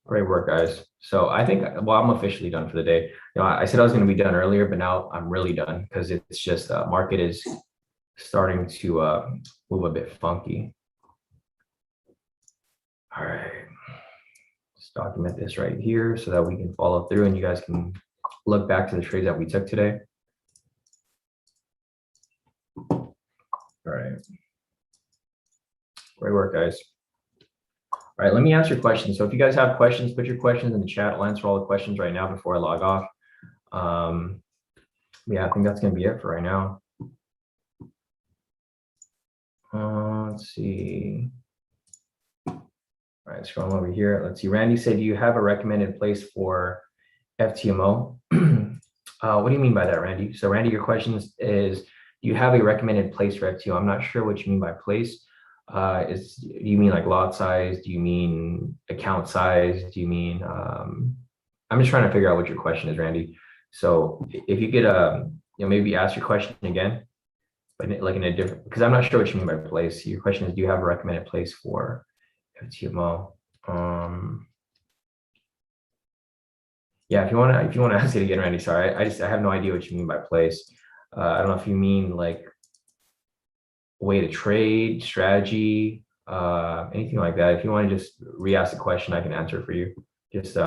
Great work, guys. So I think, well, I'm officially done for the day. You know, I said I was going to be done earlier, but now I'm really done because it's just market is starting to move a bit funky. All right. Let's document this right here so that we can follow through and you guys can look back to the trades that we took today. All right. Great work, guys. All right, let me answer questions. So if you guys have questions, put your questions in the chat. I'll answer all the questions right now before I log off. Yeah, I think that's going to be it for right now. Let's see. All right, scrolling over here. Let's see. Randy said, "Do you have a recommended place for FTMO?" What do you mean by that, Randy? So Randy, your question is, do you have a recommended place for FTMO? I'm not sure what you mean by place. Do you mean like lot size? Do you mean account size? Do you mean, I'm just trying to figure out what your question is, Randy. So if you could, you know, maybe ask your question again, but like in a different, because I'm not sure what you mean by place. Your question is, do you have a recommended place for FTMO? Yeah, if you want to ask it again, Randy, sorry, I have no idea what you mean by place. I don't know if you mean like way to trade, strategy, anything like that. If you want to just re-ask the question, I can answer it for you. Just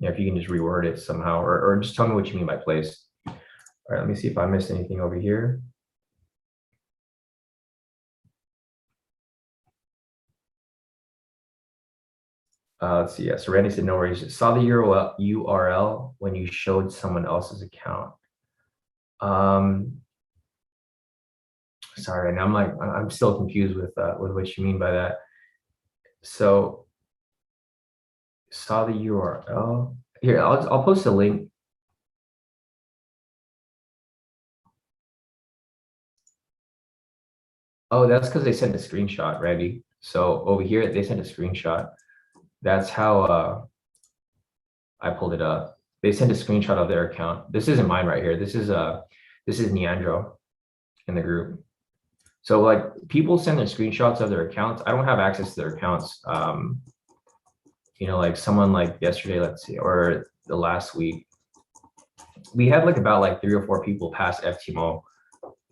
Yeah, if you can just reword it somehow, or just tell me what you mean by place. All right, let me see if I missed anything over here. Let's see. Yeah, so Randy said no worries. Saw the URL when you showed someone else's account. Sorry, and I'm still confused with what you mean by that. So saw the URL here. I'll post a link. Oh, that's because they sent a screenshot, Randy. So over here they sent a screenshot. That's how I pulled it up. They sent a screenshot of their account. This isn't mine right here. This is Neandro in the group. So like people send their screenshots of their accounts. I don't have access to their accounts. You know, like someone like yesterday, let's see, or the last week, we had like about like 3 or 4 people pass FTMO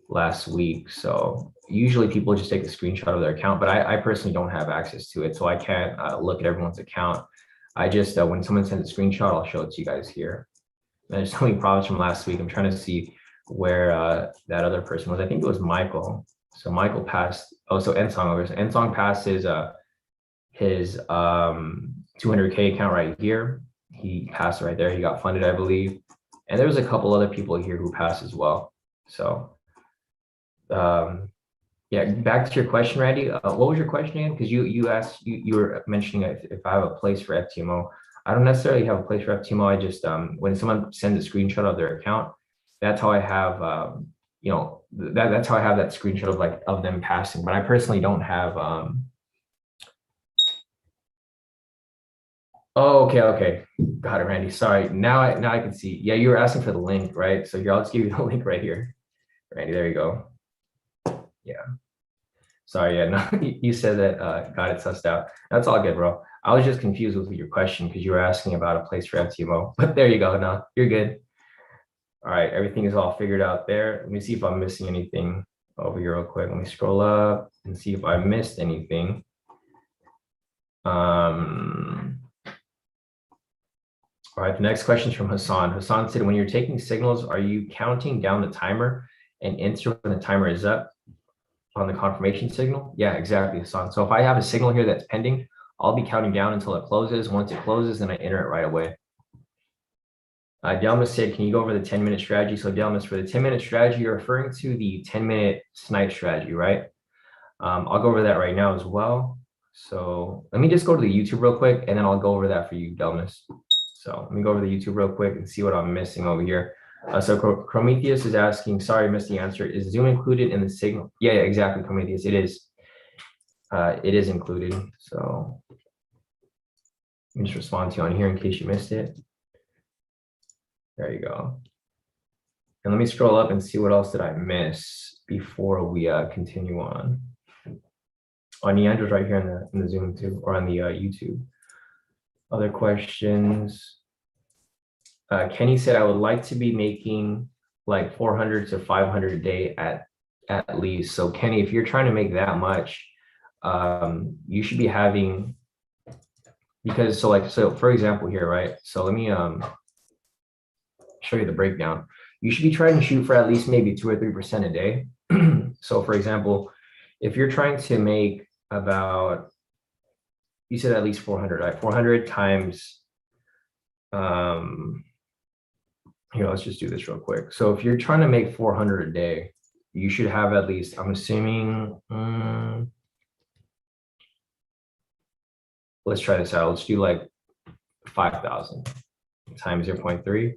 last week. So usually people just take a screenshot of their account, but I personally don't have access to it. So I can't look at everyone's account. I just, when someone sends a screenshot, I'll show it to you guys here. And there's so many problems from last week. I'm trying to see where that other person was. I think it was Michael. So Michael passed. Oh, so Ensong over. So Ensong passed his 200K account right here. He passed right there. He got funded, I believe. And there was a couple other people here who passed as well. So yeah, back to your question, Randy. What was your question again? Because you asked, you were mentioning if I have a place for FTMO. I don't necessarily have a place for FTMO. I just when someone sends a screenshot of their account, that's how I have you know, that's how I have that screenshot of them passing. But I personally don't have Oh, okay. Got it, Randy. Sorry. Now I can see. Yeah, you were asking for the link, right? So here, I'll just give you the link right here. Randy, there you go. Yeah. Sorry, yeah, no, you said that got it sussed out. That's all good, bro. I was just confused with your question because you were asking about a place for FTMO. But there you go. No, you're good. All right, everything is all figured out there. Let me see if I'm missing anything over here real quick. Let me scroll up and see if I missed anything. All right, the next question is from Hassan. Hassan said, when you're taking signals, are you counting down the timer and enter when the timer is up on the confirmation signal? Yeah, exactly, Hassan. So if I have a signal here that's pending, I'll be counting down until it closes. Once it closes, then I enter it right away. Delmas said, can you go over the 10-minute strategy? So Delmas, for the 10-minute strategy, you're referring to the 10-minute snipe strategy, right? I'll go over that right now as well. So let me just go to the YouTube real quick, and then I'll go over that for you, Delmas. So let me go over the YouTube real quick and see what I'm missing over here. So Prometheus is asking, sorry, I missed the answer. Is Zoom included in the signal? Yeah, exactly, Prometheus. It is. It is included. So let me just respond to you on here in case you missed it. There you go. And let me scroll up and see what else did I miss before we continue on. Oh, Neander's right here in the Zoom too, or on the YouTube. Other questions. Kenny said, I would like to be making like 400 to 500 a day at least. So Kenny, if you're trying to make that much, you should be having, because so for example here, right? So let me show you the breakdown. You should be trying to shoot for at least maybe 2 or 3% a day. So for example, if you're trying to make about, you said at least 400, right? 400 times, here, let's just do this real quick. So if you're trying to make 400 a day, you should have at least, I'm assuming, let's try this out. Let's do like 5,000 times 0.3.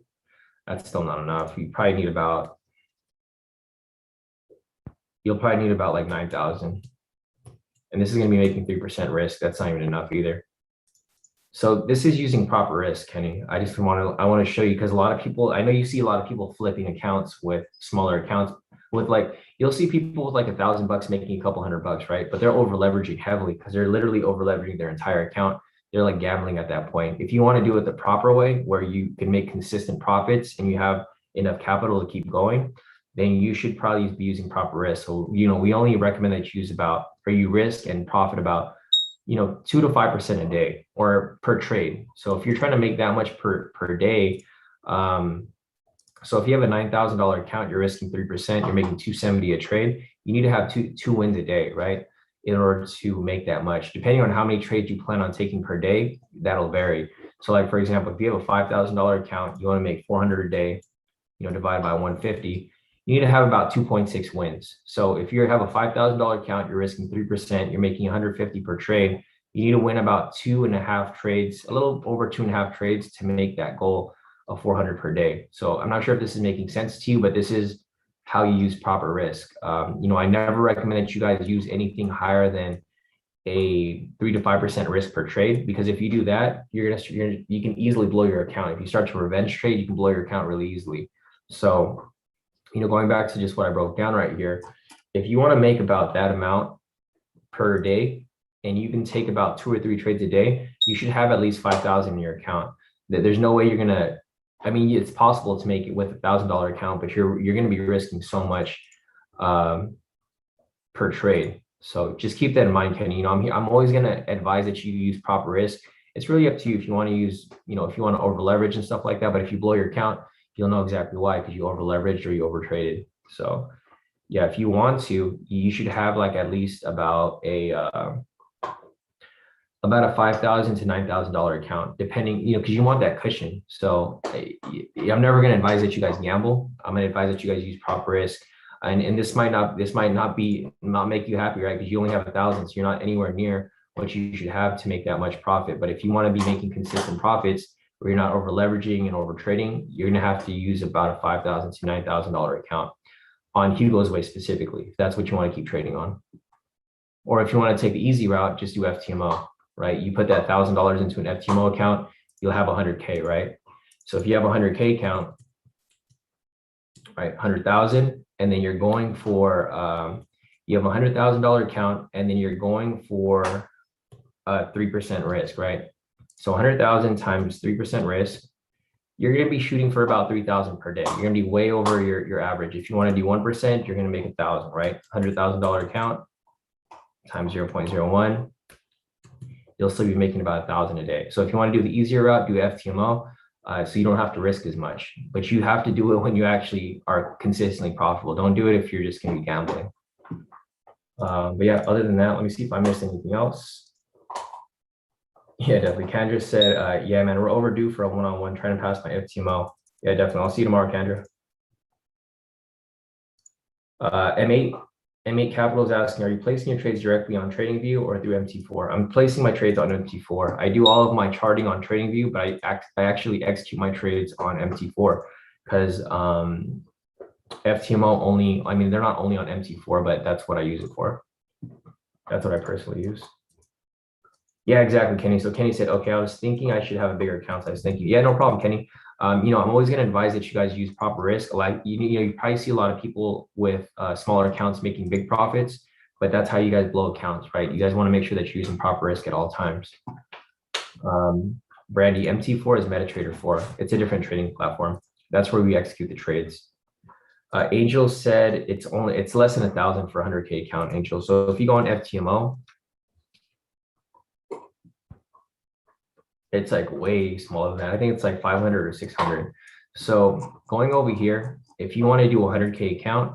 That's still not enough. You'll probably need about like 9,000. And this is going to be making 3% risk. That's not even enough either. So this is using proper risk, Kenny. I want to show you, because a lot of people, I know you see a lot of people flipping accounts with smaller accounts with like, you'll see people with like $1,000 making a couple $100, right? But they're over leveraging heavily because they're literally over leveraging their entire account. They're like gambling at that point. If you want to do it the proper way, where you can make consistent profits and you have enough capital to keep going, then you should probably be using proper risk. So, you know, we only recommend that you use you risk and profit about 2 to 5% a day or per trade. So if you're trying to make that much per day, so if you have a $9,000 account, you're risking 3%, you're making 270 a trade. You need to have two wins a day, right? In order to make that much. Depending on how many trades you plan on taking per day, that'll vary. So like, for example, if you have a $5,000 account, you want to make 400 a day, divided by 150, you need to have about 2.6 wins. So if you have a $5,000 account, you're risking 3%, you're making 150 per trade. You need to win about 2.5 trades, a little over 2.5 trades to make that goal of 400 per day. So I'm not sure if this is making sense to you, but this is how you use proper risk. I never recommend that you guys use anything higher than a 3 to 5% risk per trade, because if you do that, you can easily blow your account. If you start to revenge trade, you can blow your account really easily. So, going back to just what I broke down right here, if you want to make about that amount per day, and you can take about 2 or 3 trades a day, you should have at least 5,000 in your account. There's no way you're gonna. I mean, it's possible to make it with $1,000 account, but you're going to be risking so much per trade. So just keep that in mind, Kenny. I'm always going to advise that you use proper risk. It's really up to you if you want to use, if you want to over leverage and stuff like that. But if you blow your account, you'll know exactly why, because you over leveraged or you over traded. So yeah, if you want to, you should have like at least about a $5,000 to $9,000 account, depending, because you want that cushion. So I'm never going to advise that you guys gamble. I'm going to advise that you guys use proper risk. And this might not make you happy, right? Because you only have 1,000, so you're not anywhere near what you should have to make that much profit. But if you want to be making consistent profits, where you're not over leveraging and over trading, you're going to have to use about a $5,000 to $9,000 account on Hugo's Way specifically, if that's what you want to keep trading on. Or if you want to take the easy route, just do FTMO, right? You put that $1,000 into an FTMO account, you'll have 100K, right? So if you have a 100K account, right, 100,000, and then you're going for, you have a $100,000 account, and then you're going for 3% risk, right? So 100,000 times 3% risk, you're going to be shooting for about 3,000 per day. You're going to be way over your average. If you want to do 1%, you're going to make 1,000, right? $100,000 account times 0.01, you'll still be making about 1,000 a day. So if you want to do the easier route, do FTMO, so you don't have to risk as much. But you have to do it when you actually are consistently profitable. Don't do it if you're just going to be gambling. But yeah, other than that, let me see if I missed anything else. Yeah, definitely. Kendra said, yeah, man, we're overdue for a one-on-one, trying to pass my FTMO. Yeah, definitely. I'll see you tomorrow, Kendra. M8 Capital is asking, are you placing your trades directly on TradingView or through MT4? I'm placing my trades on MT4. I do all of my charting on TradingView, but I actually execute my trades on MT4 because FTMO only, I mean, they're not only on MT4, but that's what I use it for. That's what I personally use. Yeah, exactly, Kenny. So Kenny said, okay, I was thinking I should have a bigger account size. Thank you. Yeah, no problem, Kenny. I'm always going to advise that you guys use proper risk. Like, you probably see a lot of people with smaller accounts making big profits, but that's how you guys blow accounts, right? You guys want to make sure that you're using proper risk at all times. Brandy, MT4 is MetaTrader 4. It's a different trading platform. That's where we execute the trades. Angel said it's less than 1,000 for 100K account, Angel. So if you go on FTMO, it's like way smaller than that. I think it's like 500 or 600. So going over here, if you want to do a 100K account,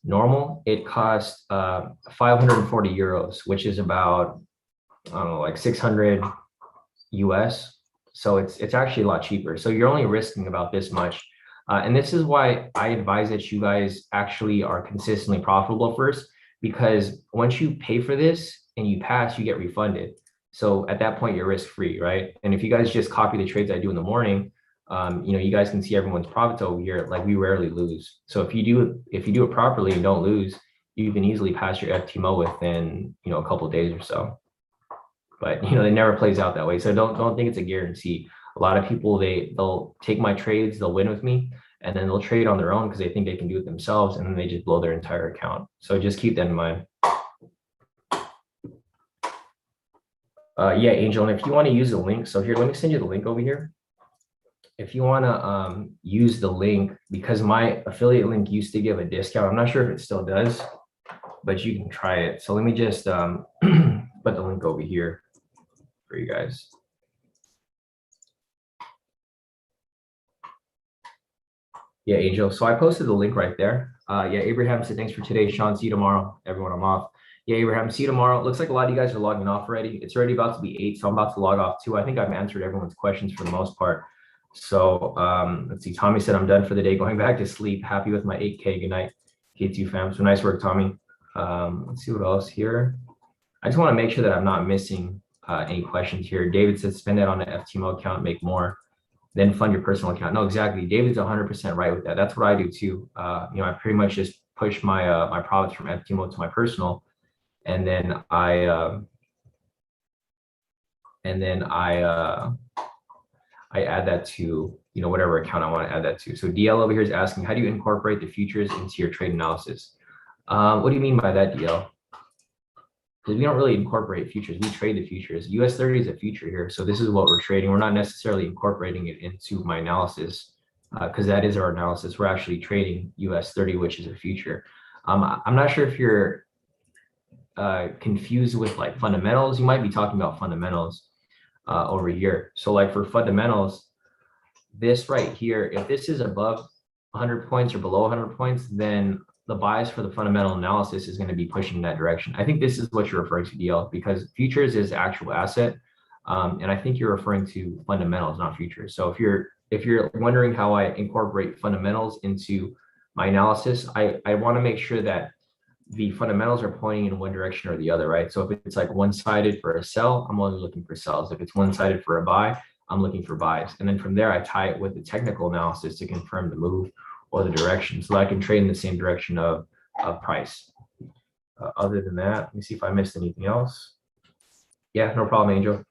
normal, it costs 540 euros, which is about, I don't know, like 600 US. So it's actually a lot cheaper. So you're only risking about this much. And this is why I advise that you guys actually are consistently profitable first, because once you pay for this and you pass, you get refunded. So at that point, you're risk-free, right? And if you guys just copy the trades I do in the morning, you guys can see everyone's profits over here. Like, we rarely lose. So if you do it properly and don't lose, you can easily pass your FTMO within, a couple of days or so. But it never plays out that way. So don't think it's a guarantee. A lot of people, they'll take my trades, they'll win with me, and then they'll trade on their own because they think they can do it themselves, and then they just blow their entire account. So just keep that in mind. Yeah, Angel, and if you want to use the link, so here, let me send you the link over here. If you want to use the link, because my affiliate link used to give a discount, I'm not sure if it still does, but you can try it. So let me just put the link over here. for you guys. Yeah, Angel. So I posted the link right there. Yeah, Abraham said, thanks for today. Shawn, see you tomorrow. Everyone, I'm off. Yeah, Abraham, see you tomorrow. Looks like a lot of you guys are logging off already. It's already about to be 8, so I'm about to log off too. I think I've answered everyone's questions for the most part. So let's see. Tommy said, I'm done for the day. Going back to sleep. Happy with my 8K. Good night, K2 fam. So nice work, Tommy. Let's see what else here. I just want to make sure that I'm not missing any questions here. David said, spend it on an FTMO account, make more, then fund your personal account. No, exactly. David's 100% right with that. That's what I do too. You know, I pretty much just push my my profits from FTMO to my personal, and then I add that to, you know, whatever account I want to add that to. So DL over here is asking, how do you incorporate the futures into your trade analysis? What do you mean by that, DL? Because we don't really incorporate futures. We trade the futures. US 30 is a future here. So this is what we're trading. We're not necessarily incorporating it into my analysis because that is our analysis. We're actually trading US 30, which is a future. I'm not sure if you're confused with like fundamentals. You might be talking about fundamentals over here. So like for fundamentals, this right here, if this is above 100 points or below 100 points, then the bias for the fundamental analysis is going to be pushing in that direction. I think this is what you're referring to, DL, because futures is actual asset. And I think you're referring to fundamentals, not futures. So if you're wondering how I incorporate fundamentals into my analysis, I want to make sure that the fundamentals are pointing in one direction or the other, right? So if it's like one-sided for a sell, I'm only looking for sells. If it's one-sided for a buy, I'm looking for buys. And then from there, I tie it with the technical analysis to confirm the move or the direction, so that I can trade in the same direction of price. Other than that, let me see if I missed anything else. Yeah, no problem, Angel.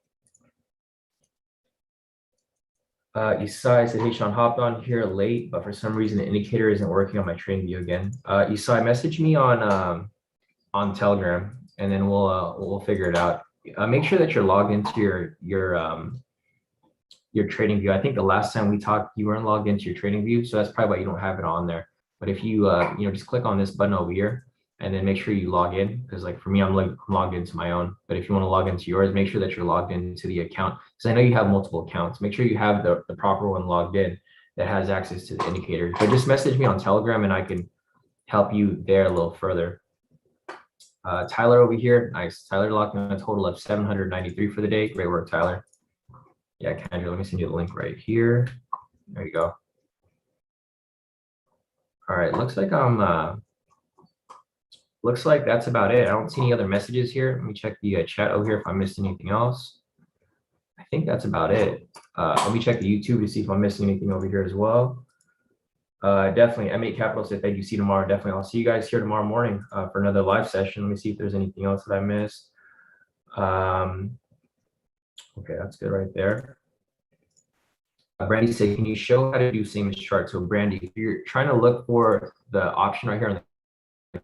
Isai said, hey, Shawn, hopped on here late, but for some reason the indicator isn't working on my trading view again. Isai, message me on Telegram, and then we'll figure it out. Make sure that you're logged into your trading view. I think the last time we talked, you weren't logged into your trading view, so that's probably why you don't have it on there. But if you you know, just click on this button over here, and then make sure you log in, because like for me, I'm logged into my own. But if you want to log into yours, make sure that you're logged into the account, because I know you have multiple accounts. Make sure you have the proper one logged in that has access to the indicator. But just message me on Telegram, and I can help you there a little further. Tyler over here, nice. Tyler locked in a total of 793 for the day. Great work, Tyler. Yeah, Kendra, let me send you the link right here. There you go. All right, looks like looks like that's about it. I don't see any other messages here. Let me check the chat over here if I missed anything else. I think that's about it. Let me check the YouTube to see if I'm missing anything over here as well. Definitely, M8 Capital said thank you. See you tomorrow. Definitely, I'll see you guys here tomorrow morning for another live session. Let me see if there's anything else that I missed. Okay, that's good right there. Brandy said, can you show how to do same as chart? So Brandy, if you're trying to look for the option right here on the,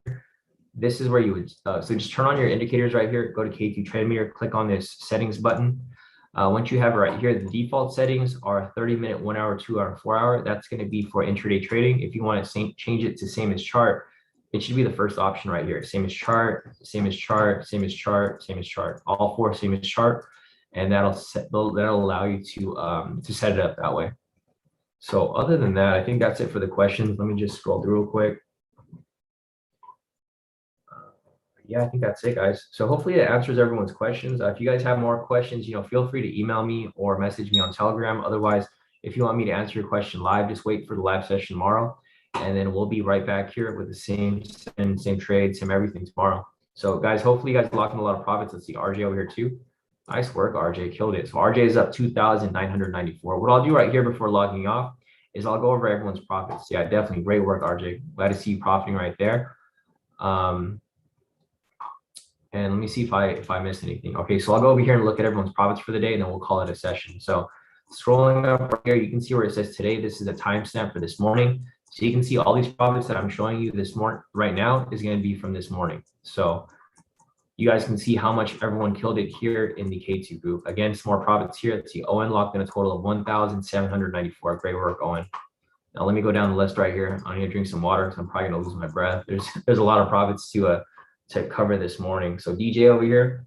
this is where you would, so just turn on your indicators right here, go to K² Trade Meter, click on this settings button. Once you have it right here, the default settings are 30-minute, 1 hour, 2 hour, 4 hour. That's going to be for intraday trading. If you want to change it to same as chart, it should be the first option right here. Same as chart, same as chart, same as chart, same as chart, all four same as chart. And that'll allow you to set it up that way. So other than that, I think that's it for the questions. Let me just scroll through real quick. Yeah, I think that's it, guys. So hopefully it answers everyone's questions. If you guys have more questions, you know, feel free to email me or message me on Telegram. Otherwise, if you want me to answer your question live, just wait for the live session tomorrow, and then we'll be right back here with the same trade, same everything tomorrow. So guys, hopefully you guys locked in a lot of profits. Let's see RJ over here too. Nice work, RJ, killed it. So RJ is up 2,994. What I'll do right here before logging off is I'll go over everyone's profits. Yeah, definitely great work, RJ. Glad to see you profiting right there. And let me see if I missed anything. Okay, so I'll go over here and look at everyone's profits for the day, and then we'll call it a session. So scrolling up right here, you can see where it says today. This is a timestamp for this morning. So you can see all these profits that I'm showing you this morning right now is going to be from this morning. So you guys can see how much everyone killed it here in the K2 group. Again, some more profits here. Let's see, Owen locked in a total of 1,794. Great work, Owen. Now let me go down the list right here. I'm gonna drink some water because I'm probably gonna lose my breath. There's a lot of profits to cover this morning. So DJ over here,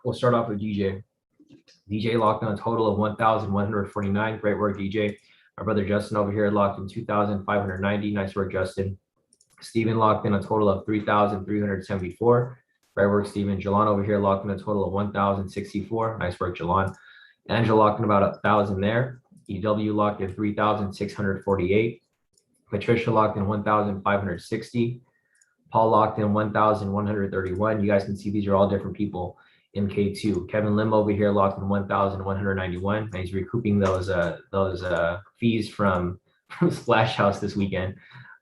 We'll start off with DJ. DJ locked on a total of 1,149. Great work, DJ. Our brother Justin over here locked in 2,590. Nice work, Justin. Steven locked in a total of 3,374. Great work, Steven. Jalon over here locked in a total of 1,064. Nice work, Jalon. Angela locked in about 1,000 there. EW locked in 3,648. Patricia locked in 1,560. Paul locked in 1,131. You guys can see these are all different people in K2. Kevin Lim over here locked in 1,191. And he's recouping those fees from Splash House this weekend.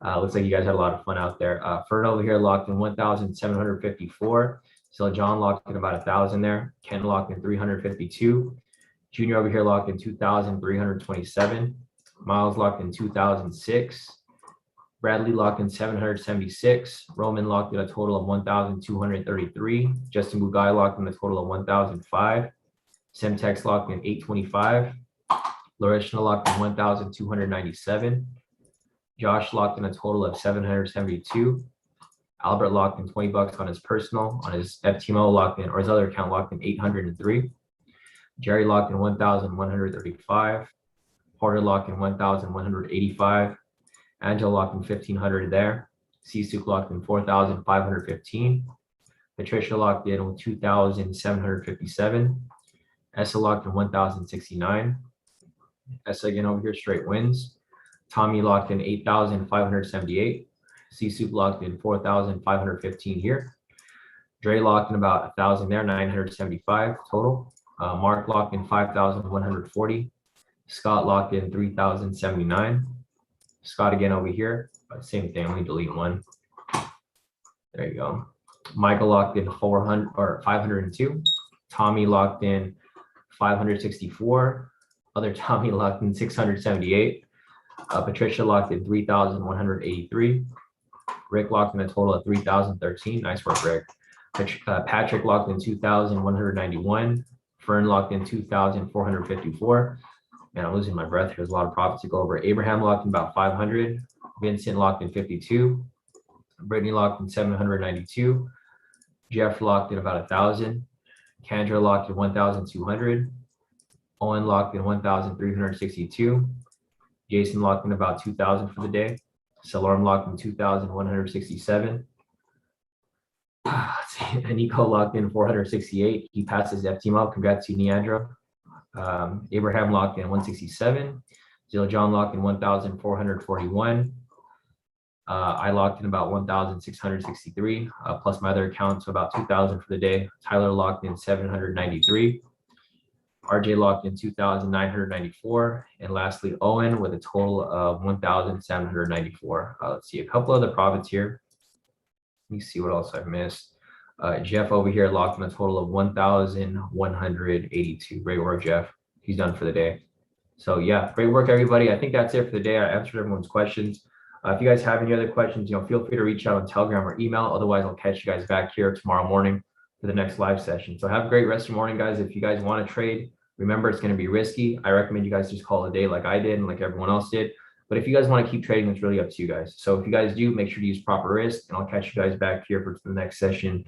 Looks like you guys had a lot of fun out there. Fern over here locked in 1,754. So John locked in about 1,000 there. Ken locked in 352. Junior over here locked in 2,327. Miles locked in 2,006. Bradley locked in 776. Roman locked in a total of 1,233. Justin Bugai locked in a total of 1,005. Semtex locked in 825. Lorishna locked in 1,297. Josh locked in a total of 772. Albert locked in 20 bucks on his personal. On his FTMO locked in, or his other account locked in 803. Jerry locked in 1,135. Porter locked in 1,185. Angela locked in 1,500 there. Sisuk locked in 4,515. Patricia locked in 2,757. Essa locked in 1,069. Essa again over here, straight wins. Tommy locked in 8,578. Sisuk locked in 4,515 here. Dre locked in about 1,000 there, 975 total. Mark locked in 5,140. Scott locked in 3,079. Scott again over here, same thing. Let me delete one. There you go. Michael locked in 400 or 502. Tommy locked in 564. Other Tommy locked in 678. Patricia locked in 3,183. Rick locked in a total of 3,013. Nice work, Rick. Patrick locked in 2,191. Fern locked in 2,454. Man, I'm losing my breath. There's a lot of profits to go over. Abraham locked in about 500. Vincent locked in 52. Brittany locked in 792. Jeff locked in about 1,000. Kendra locked in 1,200. Owen locked in 1,362. Jason locked in about 2,000 for the day. Salorm locked in 2,167. Nico locked in 468. He passed his FTMO. Congrats to Neandra. Abraham locked in 167. Zil John locked in 1,441. I locked in about 1,663, plus my other accounts, so about 2,000 for the day. Tyler locked in 793. RJ locked in 2,994. And lastly, Owen with a total of 1,794. Let's see a couple other profits here. Let me see what else I've missed. Jeff over here locked in a total of 1,182. Great work, Jeff. He's done for the day. So yeah, great work, everybody. I think that's it for the day. I answered everyone's questions. If you guys have any other questions, feel free to reach out on Telegram or email. Otherwise, I'll catch you guys back here tomorrow morning for the next live session. So have a great rest of your morning, guys. If you guys want to trade, remember it's going to be risky. I recommend you guys just call it a day like I did and like everyone else did. But if you guys want to keep trading, it's really up to you guys. So if you guys do, make sure to use proper risk, and I'll catch you guys back here for the next session